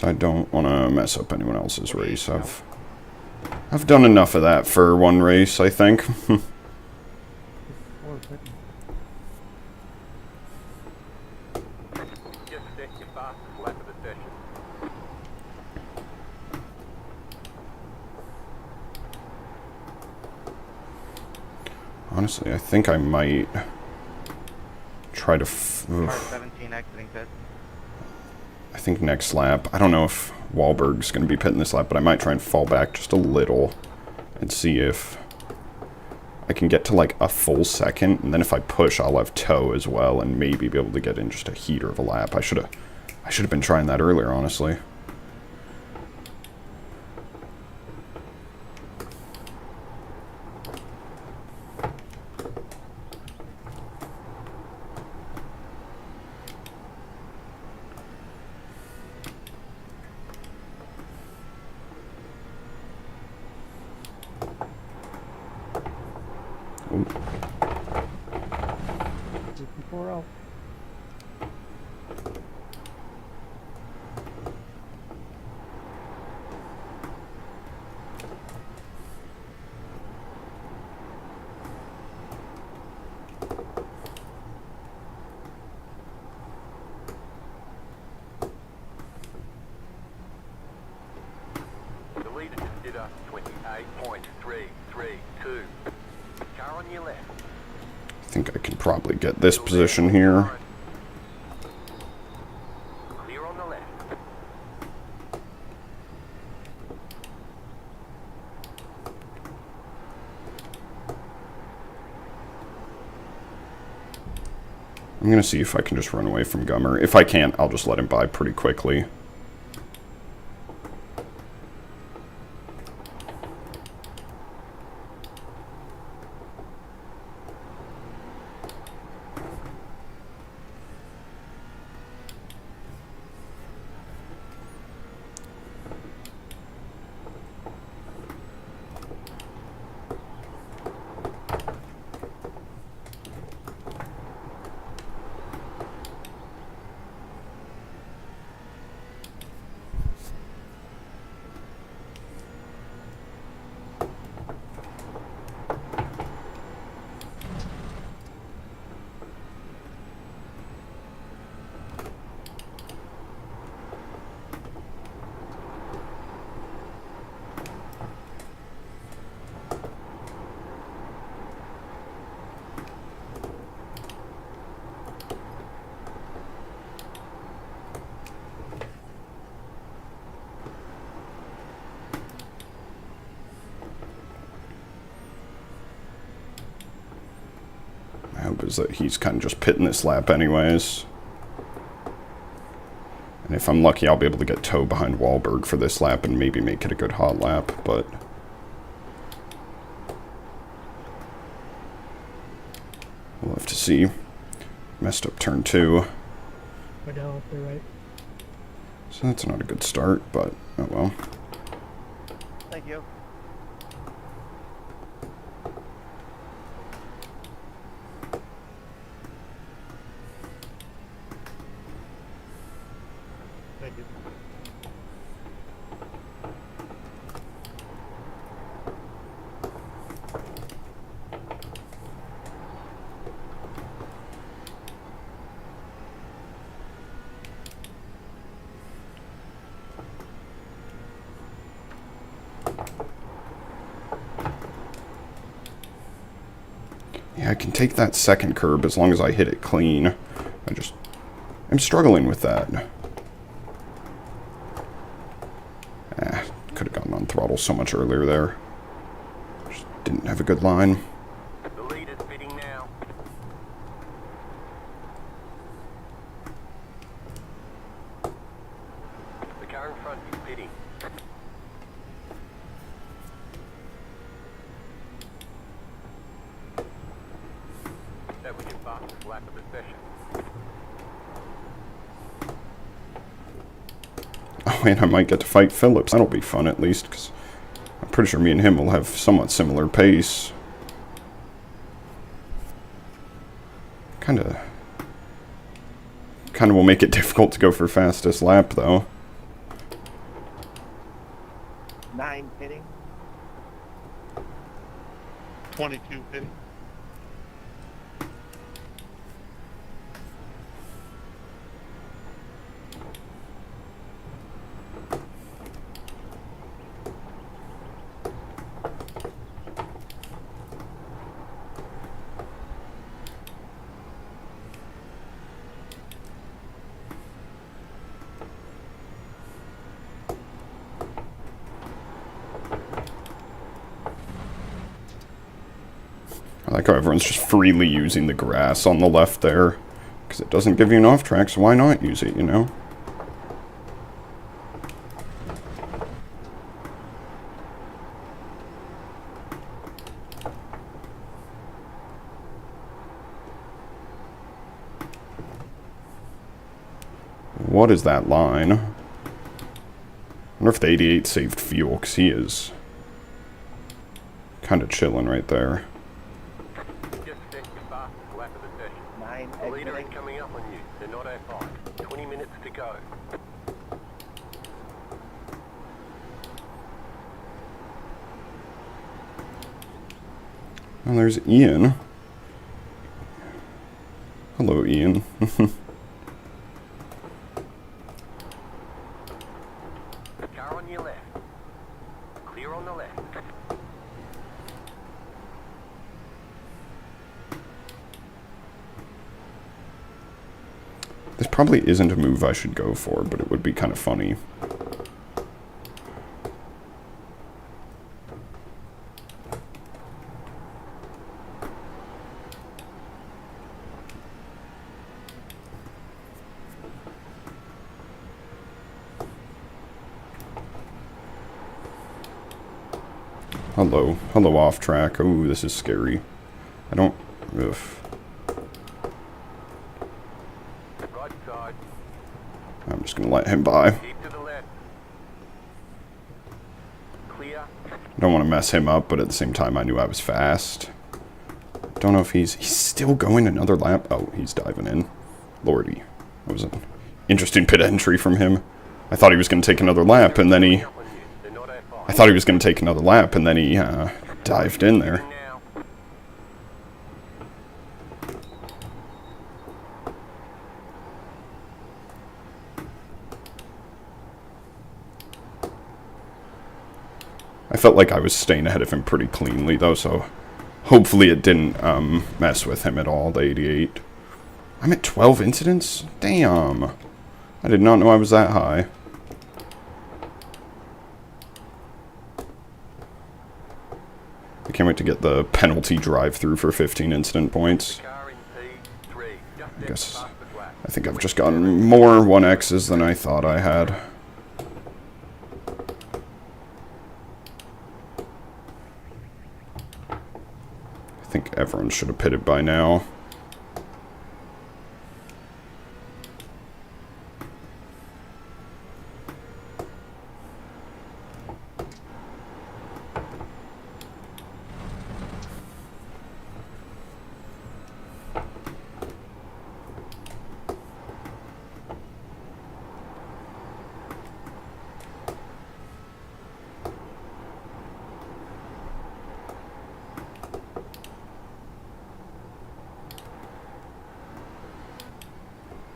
I don't want to mess up anyone else's race. I've done enough of that for one race, I think. Just set your fastest lap of the session. Honestly, I think I might try to... Car 17 exiting pit. I think next lap. I don't know if Wahlberg's going to be pitting this lap, but I might try and fall back just a little and see if I can get to like a full second. And then if I push, I'll have toe as well and maybe be able to get in just a heater of a lap. I should have been trying that earlier, honestly. Ooh. 54 out. The leader just did a 28.332. Car on your left. I think I can probably get this position here. Clear on the left. I'm going to see if I can just run away from Gummer. If I can't, I'll just let him by pretty quickly. hope is that he's kind of just pitting this lap anyways. And if I'm lucky, I'll be able to get Toe behind Wahlberg for this lap and maybe make it a good hot lap, but we'll have to see. Messed up turn 2. Go down up there, right? So that's not a good start, but oh well. Thank you. Thank you. Yeah, I can take that second curb as long as I hit it clean. I'm struggling with that. Could have gotten on throttle so much earlier there. Just didn't have a good line. The leader's pitting now. The car in front is pitting. That was your fastest lap of the session. Oh, and I might get to fight Phillips. That'll be fun at least, because I'm pretty sure me and him will have somewhat similar pace. Kind of will make it difficult to go for fastest lap, though. 9 pitting. 22 pitting. I like how everyone's just freely using the grass on the left there. Because it doesn't give you an off track, so why not use it, you know? What is that line? I wonder if the 88 saved fuel, because he is kind of chilling right there. Just set your fastest lap of the session. 9 The leader exiting. is coming up on you. They're not A5. 20 minutes to go. Well, there's Ian. Hello, Ian. Car on your left. Clear on the left. This probably isn't a move I should go for, but it would be kind of funny. Hello off track. Oh, this is scary. I don't... Ugh. Right side. I'm just gonna let him by. Keep to the left. Clear. I don't want to mess him up, but at the same time I knew I was fast. Don't know if he's still going another lap. Oh, he's diving in. Lordy. That was an interesting pit entry from him. I thought he was going to take another lap, and then he... Up on you. They're not A5. I thought he was going to take another lap, and then he dived in there. Now. I felt like I was staying ahead of him pretty cleanly, though, so hopefully it didn't mess with him at all, the 88. I'm at 12 incidents? Damn. I did not know I was that high. I can't wait to get the penalty drive-through for 15 incident points. Car in I guess I think I've just gotten more 1Xs than I thought I had. I think everyone should have pitted by now.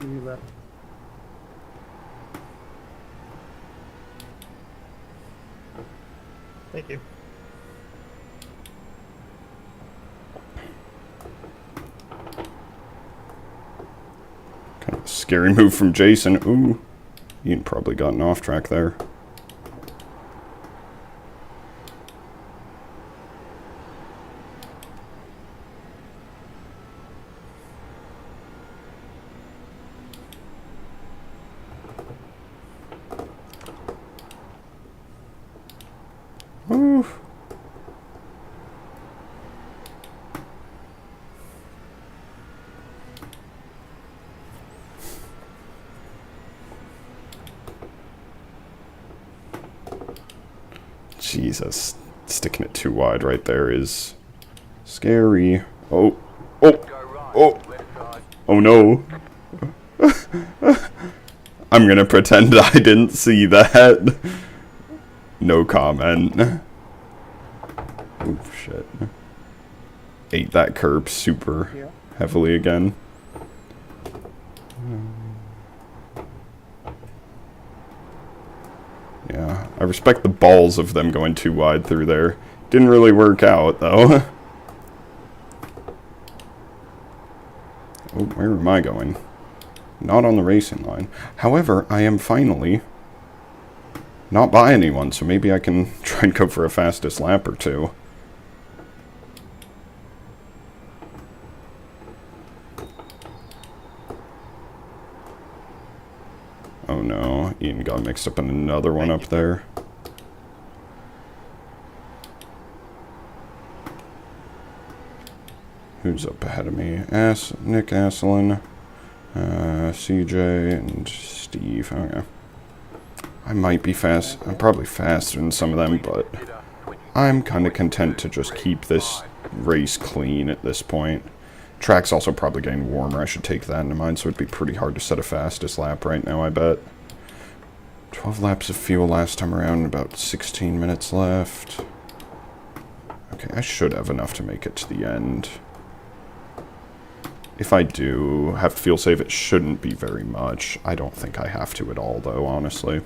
You left. Thank you. Kind of a scary move from Jason. Ooh, Ian probably gotten off track there. Ooh. Jesus, sticking it too wide right there is scary. Oh, oh, oh, oh no. I'm gonna pretend I didn't see that. No comment. Oh shit. Ate that curb super heavily again. Yeah, I respect the balls of them going too wide through there. Didn't really work out, though. Oh, where am I going? Not on the racing line. However, I am finally not by anyone, so maybe I can try and go for a fastest lap or two. Oh no, Ian got mixed up in another one up there. Who's up ahead of me? Nick Asselin, CJ, and Steve. Okay. I might be fast. I'm probably faster than some of them, but I'm kind of content to just keep this race clean at this point. Track's also probably getting warmer. I should take that into mind, so it'd be pretty hard to set a fastest lap right now, I bet. 12 laps of fuel last time around, about 16 minutes left. Okay, I should have enough to make it to the end. If I do have to fuel save, it shouldn't be very much. I don't think I have to at all, though, honestly.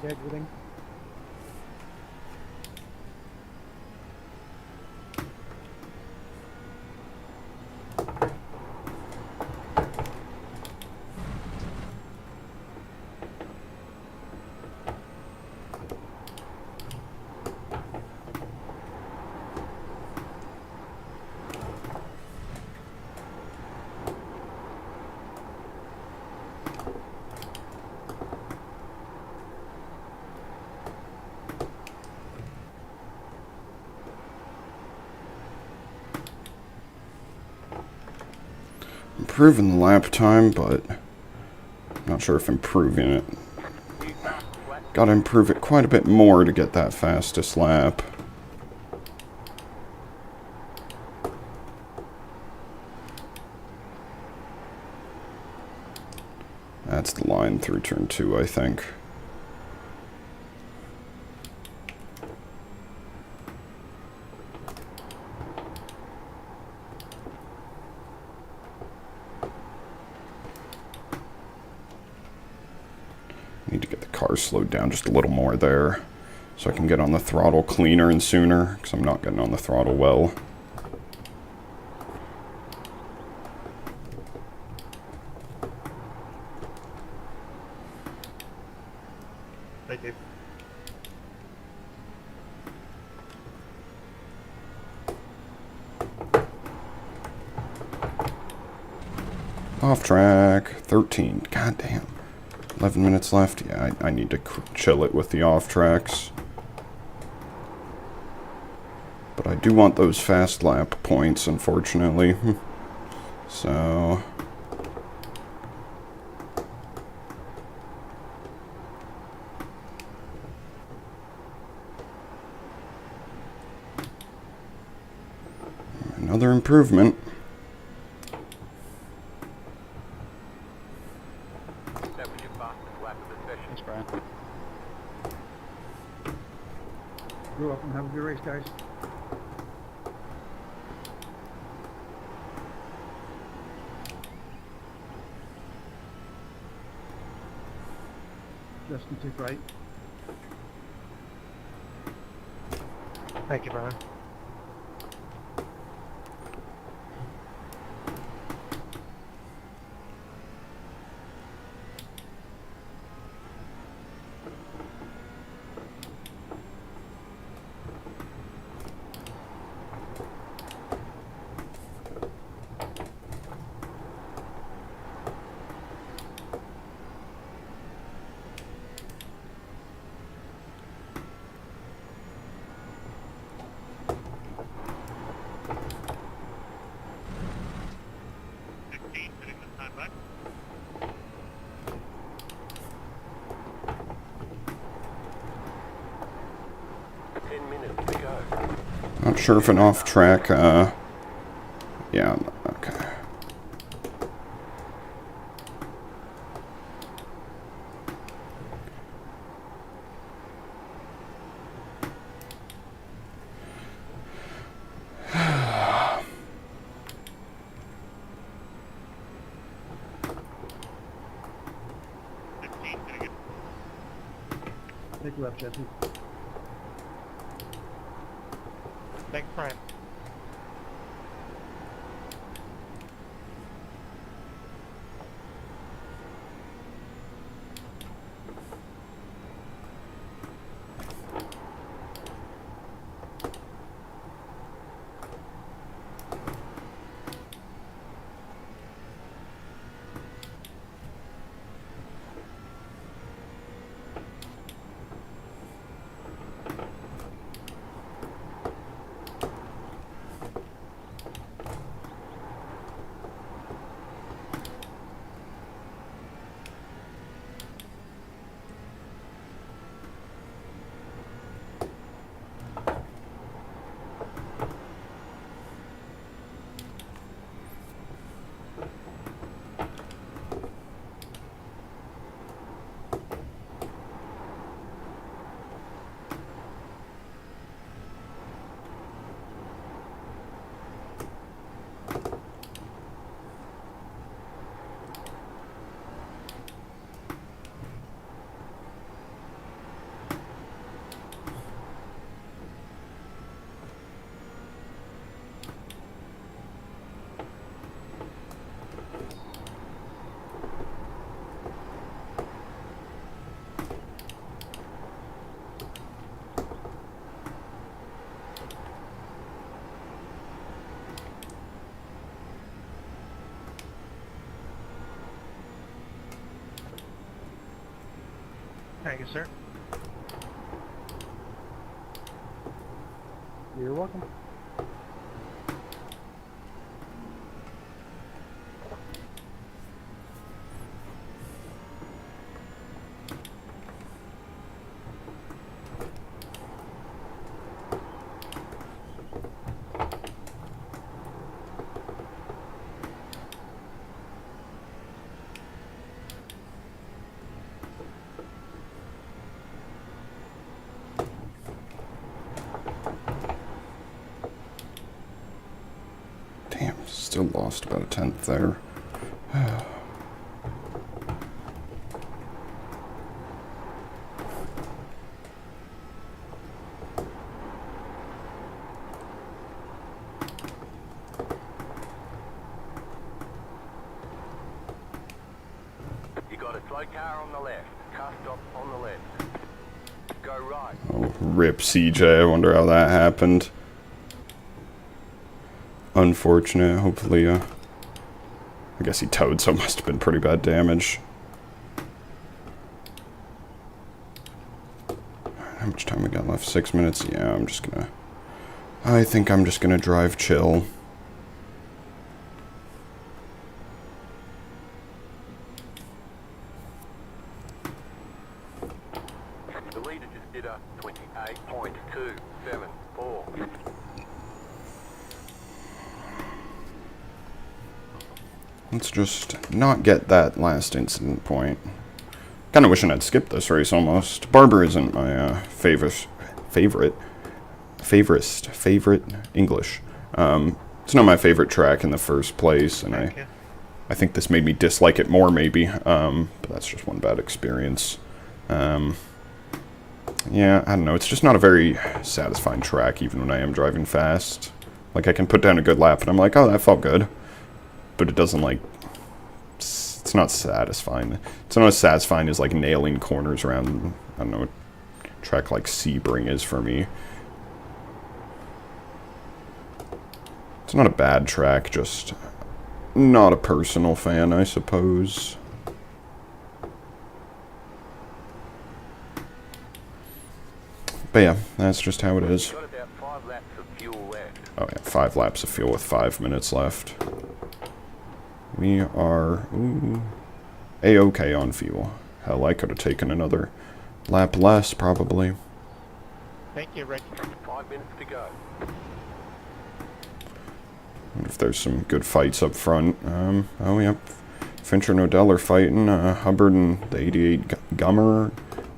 Exiting. improving the lap time, but I'm not sure if improving it. Gotta improve it quite a bit more to get that fastest lap. That's the line through turn 2, I think. Need to get the car slowed down just a little more there, so I can get on the throttle cleaner and sooner, because I'm not getting on the throttle well. Thank you. Off track, 13. God damn. 11 minutes left. Yeah, I need to chill it with the off tracks. But I do want those fast lap points, unfortunately. So... another improvement. That was your fastest lap of the session. Thanks, Brian. You're welcome. Have a good race, guys. Justin, take right. Thank you, Brian. Not sure if an off track, yeah, okay. Take left, Jesse. Thanks, Brian. Thank you, sir. You're welcome. Damn, still lost about a tenth there. You got a slow car on the left. Car stop on the left. Go right. Oh, rip CJ. I wonder how that happened. Unfortunate. Hopefully, I guess he towed, so it must have been pretty bad damage. How much time we got left? 6 minutes? Yeah, I think I'm just gonna drive chill. The leader just did a 28.274. Let's just not get that last incident point. Kind of wishing I'd skipped this race almost. Barber isn't my favorite English. It's not my favorite track in the first place, and Thank you. I think this made me dislike it more maybe. But that's just one bad experience. Yeah, I don't know. It's just not a very satisfying track even when I am driving fast. Like, I can put down a good lap and I'm like, oh, that felt good. But it doesn't, like, it's not satisfying. It's not as satisfying as, like, nailing corners around, I don't know, a track like Sebring is for me. It's not a bad track, just not a personal fan, I suppose. But yeah, that's just how it is. Got about 5 laps of fuel left. Oh yeah, 5 laps of fuel with 5 minutes left. We are A-okay on fuel. Hell, I could have taken another lap less, probably. Thank you, Rick. 5 minutes to go. Wonder if there's some good fights up front. Oh yeah, Fincher and Odell are fighting. Hubbard and the 88 Gummer.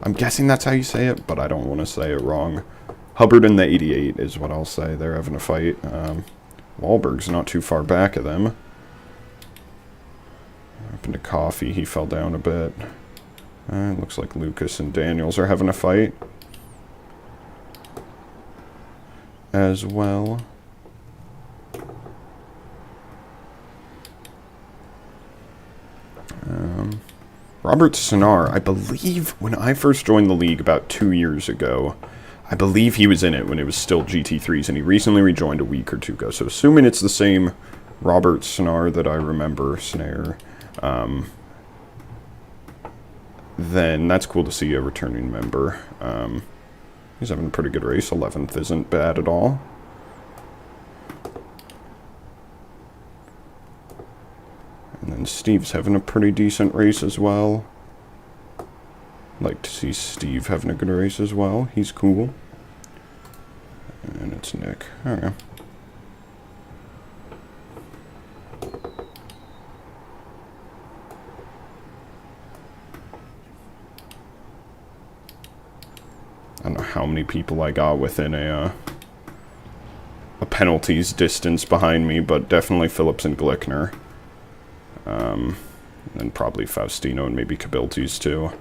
I'm guessing that's how you say it, but I don't want to say it wrong. Hubbard and the 88 is what I'll say. They're having a fight. Wahlberg's not too far back of them. Up into Coffee, he fell down a bit. Looks like Lucas and Daniels are having a fight as well. Robert Sonar, I believe when I first joined the league about 2 years ago, I believe he was in it when it was still GT3s, and he recently rejoined a week or two ago. So assuming it's the same Robert Sonar that I remember, then that's cool to see a returning member. He's having a pretty good race. 11th isn't bad at all. And then Steve's having a pretty decent race as well. Like to see Steve having a good race as well. He's cool. And it's Nick. Okay. I don't know how many people I got within a penalties distance behind me, but definitely Phillips and Glickner. And probably Faustino and maybe Cabiltes too.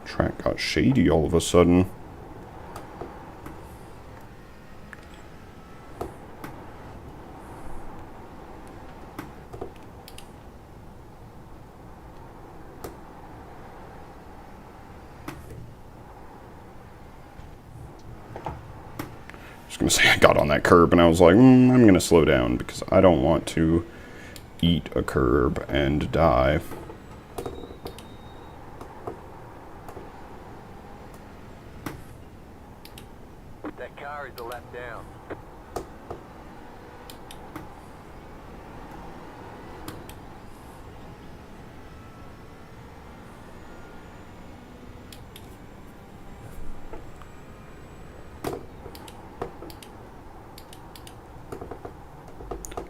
Track got shady all of a sudden. Just gonna say I got on that curb and I was like, I'm gonna slow down because I don't want to eat a curb and die. That car is a lap down.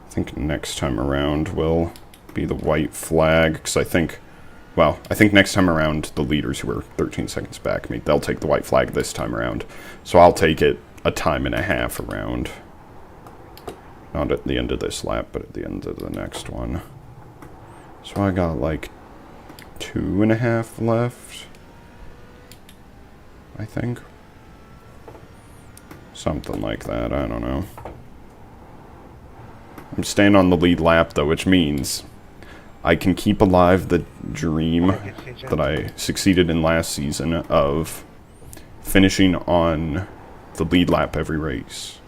I think next time around will be the white flag, because I think next time around the leaders who are 13 seconds back me, they'll take the white flag this time around. So I'll take it a time and a half around. Not at the end of this lap, but at the end of the next one. So I got like 2.5 left, I think. Something like that, I don't know. I'm staying on the lead lap, though, which means I can keep alive the dream that I succeeded in last season of finishing on the lead lap every race.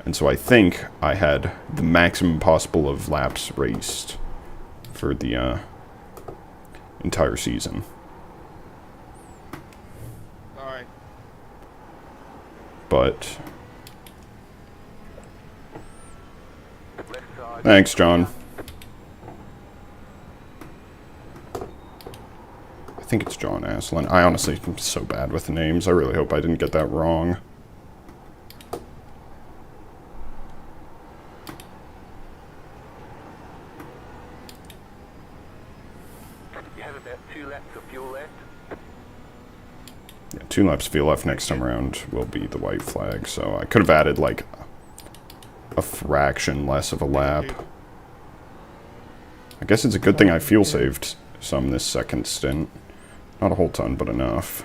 And so I think I had the maximum possible of laps raced for the entire season. Alright. But Left side. thanks, John. I think it's John Aslan. I honestly am so bad with names. I really hope I didn't get that wrong. You have about 2 laps of fuel left. Yeah, 2 laps of fuel left next time around will be the white flag, so I could have added like a fraction less of a lap. I guess it's a good thing I fuel saved some this second stint. Not a whole ton, but enough.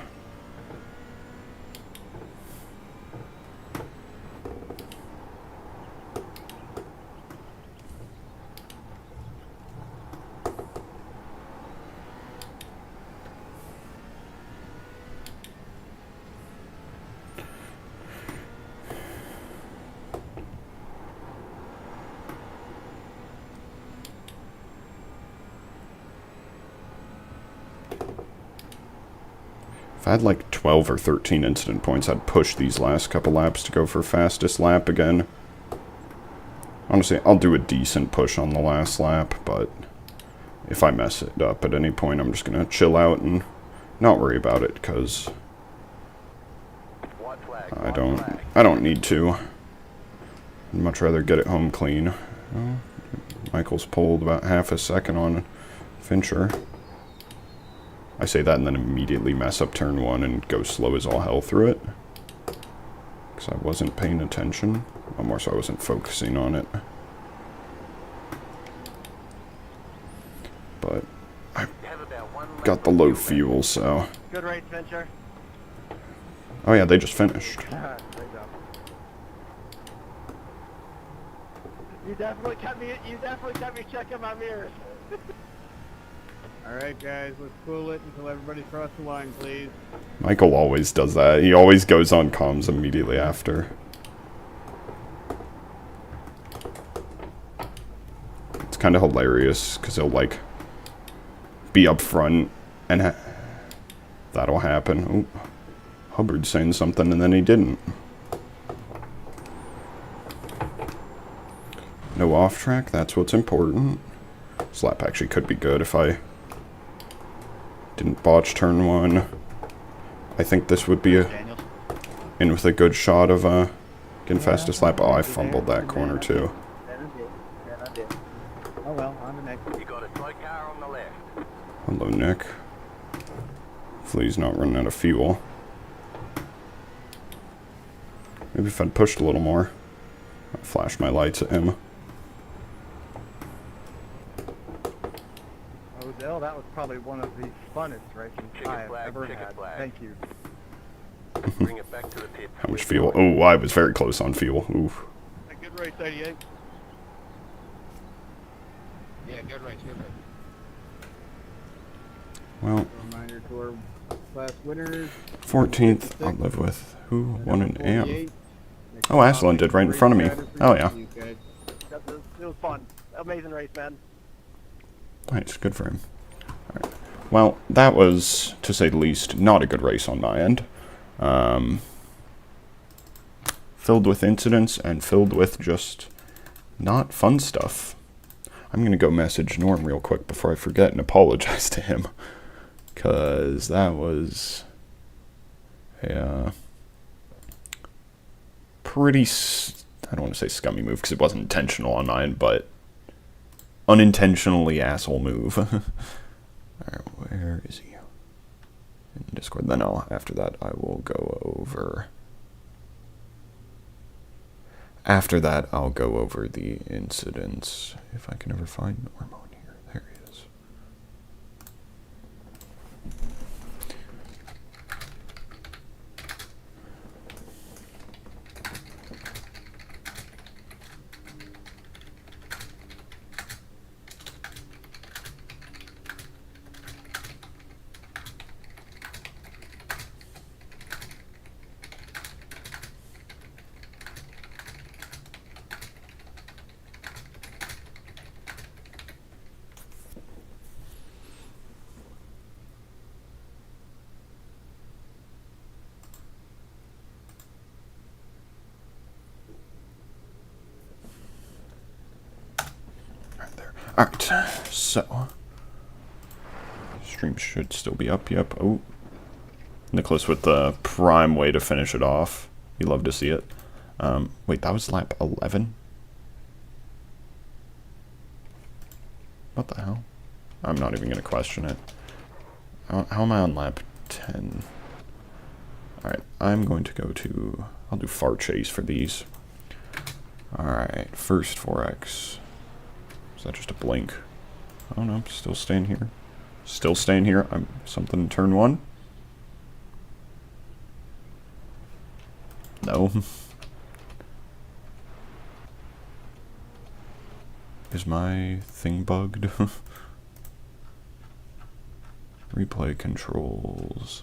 If I had like 12 or 13 incident points, I'd push these last couple laps to go for fastest lap again. Honestly, I'll do a decent push on the last lap, but if I mess it up at any point, I'm just going to chill out and not worry about it, because White flag. I white don't flag. need to. I'd much rather get it home clean. Well, Michael's pulled about half a second on Fincher. I say that and then immediately mess up turn 1 and go slow as all hell through it. Because I wasn't paying attention. Well, more so I wasn't focusing on it. But I You have about 1 lap got the of low fuel fuel, so... Good race, Venture. Oh yeah, they just finished. Great job. You definitely kept me checking my mirrors. Alright guys, let's cool it until everybody's crossed the line, please. Michael always does that. He always goes on comms immediately after. It's kind of hilarious, because he'll, like, be up front, and that'll happen. Oh, Hubbard's saying something, and then he didn't. No off track, that's what's important. This lap actually could be good if I didn't botch turn 1. I think this would be in with a good shot of getting fastest lap. Oh, I fumbled that corner too. Oh well, on the next. You got a slow car on the left. Hello, Nick. Hopefully he's not running out of fuel. Maybe if I'd pushed a little more. I'd flash my lights at him. Odell, that was probably one of the funnest races Chicken I have flag, ever chicken had. flag. Thank you. Bring it back to the pit. How much fuel? Oh, I was very close on fuel. Oof. A good race, 88. Yeah, good race, good race. Well, Reminder to our class winners. 14th, I'll live with. Who won an AM? 48. Oh, Aslan did right in front of me. Oh, yeah. You guys. It was fun. Amazing race, man. Nice, good for him. All right. Well, that was, to say the least, not a good race on my end. Filled with incidents and filled with just not fun stuff. I'm going to go message Norm real quick before I forget and apologize to him. Because that was a pretty, I don't want to say scummy move because it wasn't intentional on mine, but unintentionally asshole move. Alright, where is he? In Discord. Then after that, I will go over... After that, I'll go over the incidents. If I can ever find Norm on here. There he is. Alright, so stream should still be up, yep. Oh, Nicholas with the prime way to finish it off. You love to see it. Wait, that was lap 11? What the hell? I'm not even going to question it. How am I on lap 10? Alright, I'm going to go to... I'll do far chase for these. Alright, first 4X. Is that just a blink? Oh no, still staying here. Still staying here. I'm something in turn 1. No. Is my thing bugged? Replay controls.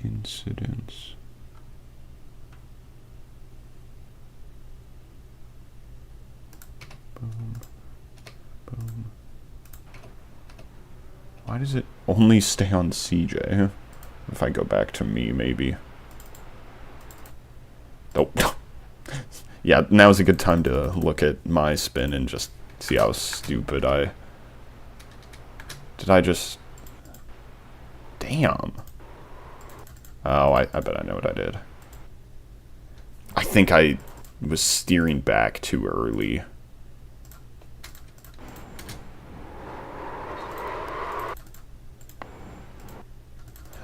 Incidents. Boom. Boom. Why does it only stay on CJ? If I go back to me, maybe. Oh. Yeah, now's a good time to look at my spin and just see how stupid I... Did I just... Damn. Oh, I bet I know what I did. I think I was steering back too early.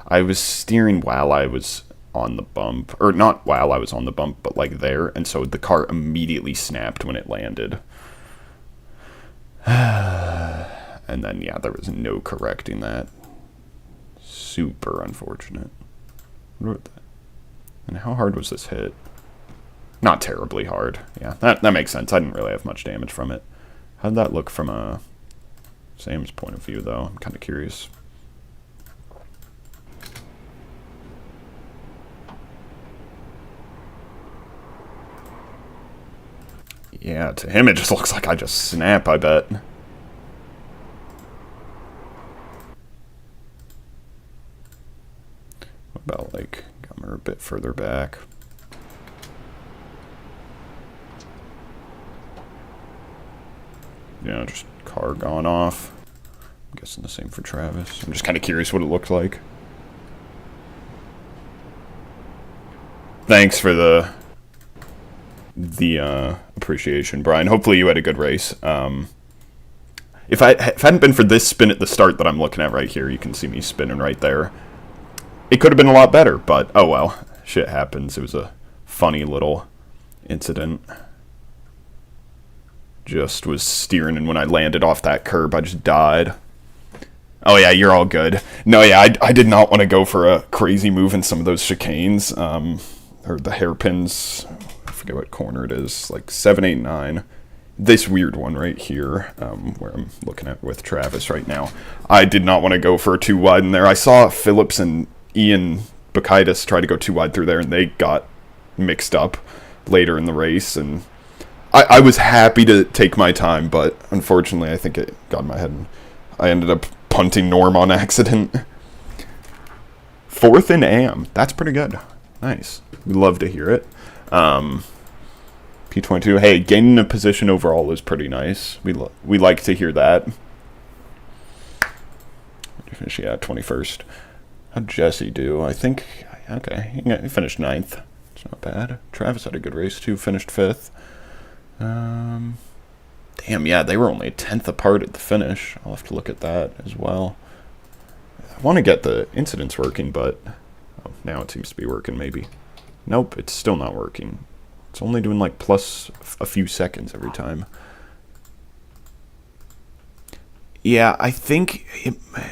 I was steering while I was on the bump. Or not while I was on the bump, but like there. And so the car immediately snapped when it landed. And then, yeah, there was no correcting that. Super unfortunate. And how hard was this hit? Not terribly hard. Yeah, that makes sense. I didn't really have much damage from it. How'd that look from Sam's point of view, though? I'm kind of curious. Yeah, to him it just looks like I just snap, I bet. What about, like, Gummer a bit further back? Yeah, just car gone off. I'm guessing the same for Travis. I'm just kind of curious what it looked like. Thanks for the appreciation, Brian. Hopefully you had a good race. If it hadn't been for this spin at the start that I'm looking at right here, you can see me spinning right there. It could have been a lot better, but oh well. Shit happens. It was a funny little incident. Just was steering, and when I landed off that curb, I just died. Oh yeah, you're all good. No, yeah, I did not want to go for a crazy move in some of those chicanes. Or the hairpins. I forget what corner it is. Like 7, 8, 9. This weird one right here, where I'm looking at with Travis right now. I did not want to go for a too wide in there. I saw Phillips and Ian Bakaitis try to go too wide through there, and they got mixed up later in the race, and I was happy to take my time, but unfortunately I think it got in my head. And I ended up punting Norm on accident. 4th and AM. That's pretty good. Nice. We love to hear it. P22. Hey, gaining a position overall is pretty nice. We like to hear that. Finish, yeah, 21st. How'd Jesse do? I think, okay, he finished 9th. It's not bad. Travis had a good race too, finished 5th. Damn, yeah, they were only a 10th apart at the finish. I'll have to look at that as well. I want to get the incidents working, but now it seems to be working maybe. Nope, it's still not working. It's only doing like plus a few seconds every time. Yeah, I think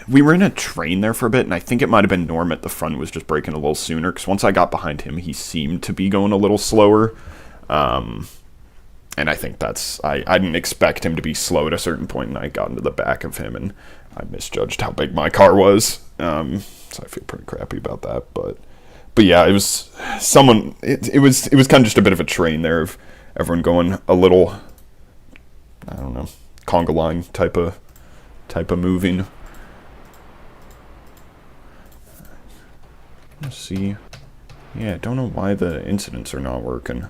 we were in a train there for a bit, and I think it might have been Norm at the front was just braking a little sooner, because once I got behind him, he seemed to be going a little slower. And I think that's... I didn't expect him to be slow at a certain point, and I got into the back of him, and I misjudged how big my car was. So I feel pretty crappy about that, but yeah, it was someone... It was kind of just a bit of a train there of everyone going a little... I don't know, conga line type of moving. Let's see. Yeah, don't know why the incidents are not working.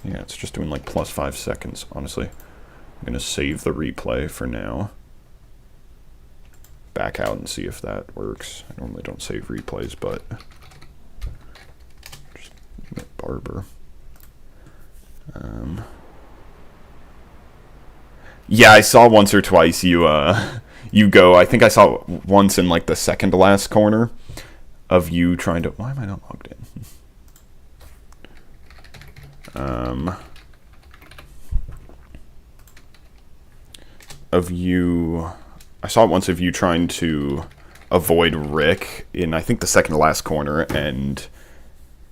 Yeah, it's just doing like plus 5 seconds, honestly. I'm gonna save the replay for now. Back out and see if that works. I normally don't save replays, but just Barber. Yeah, I saw once or twice you go. I think I saw once in like the second to last corner of you trying to. Why am I not logged in? Of you, I saw it once of you trying to avoid Rick in I think the second to last corner, and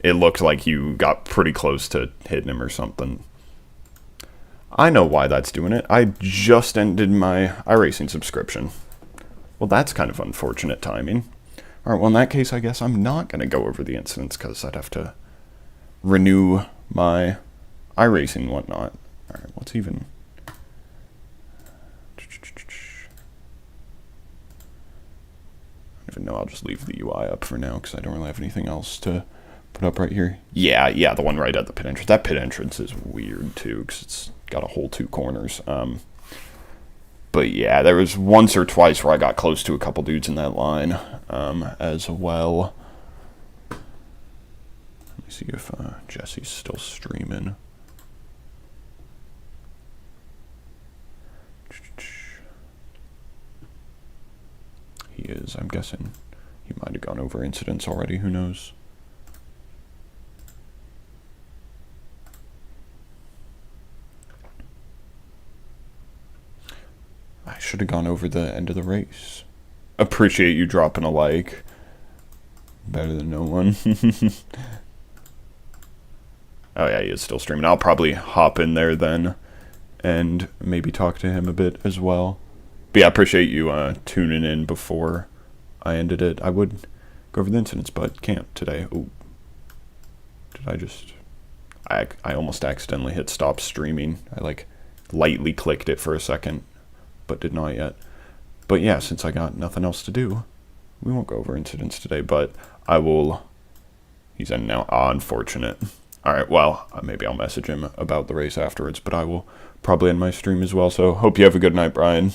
it looked like you got pretty close to hitting him or something. I know why that's doing it. I just ended my iRacing subscription. Well, that's kind of unfortunate timing. Alright, well in that case I guess I'm not going to go over the incidents because I'd have to renew my iRacing and whatnot. Alright, what's even... I don't even know, I'll just leave the UI up for now because I don't really have anything else to put up right here. Yeah, the one right at the pit entrance. That pit entrance is weird too because it's got a whole 2 corners. But yeah, there was once or twice where I got close to a couple dudes in that line as well. Let me see if Jesse's still streaming. He is. I'm guessing he might have gone over incidents already. Who knows? I should have gone over the end of the race. Appreciate you dropping a like. Better than no one. Oh yeah, he is still streaming. I'll probably hop in there then and maybe talk to him a bit as well. But yeah, I appreciate you tuning in before I ended it. I would go over the incidents, but can't today. Oh, did I just... I almost accidentally hit stop streaming. I like lightly clicked it for a second, but did not yet. But yeah, since I got nothing else to do, we won't go over incidents today, but I will... He's in now. Unfortunate. Alright, well, maybe I'll message him about the race afterwards, but I will probably end my stream as well, so hope you have a good night, Brian.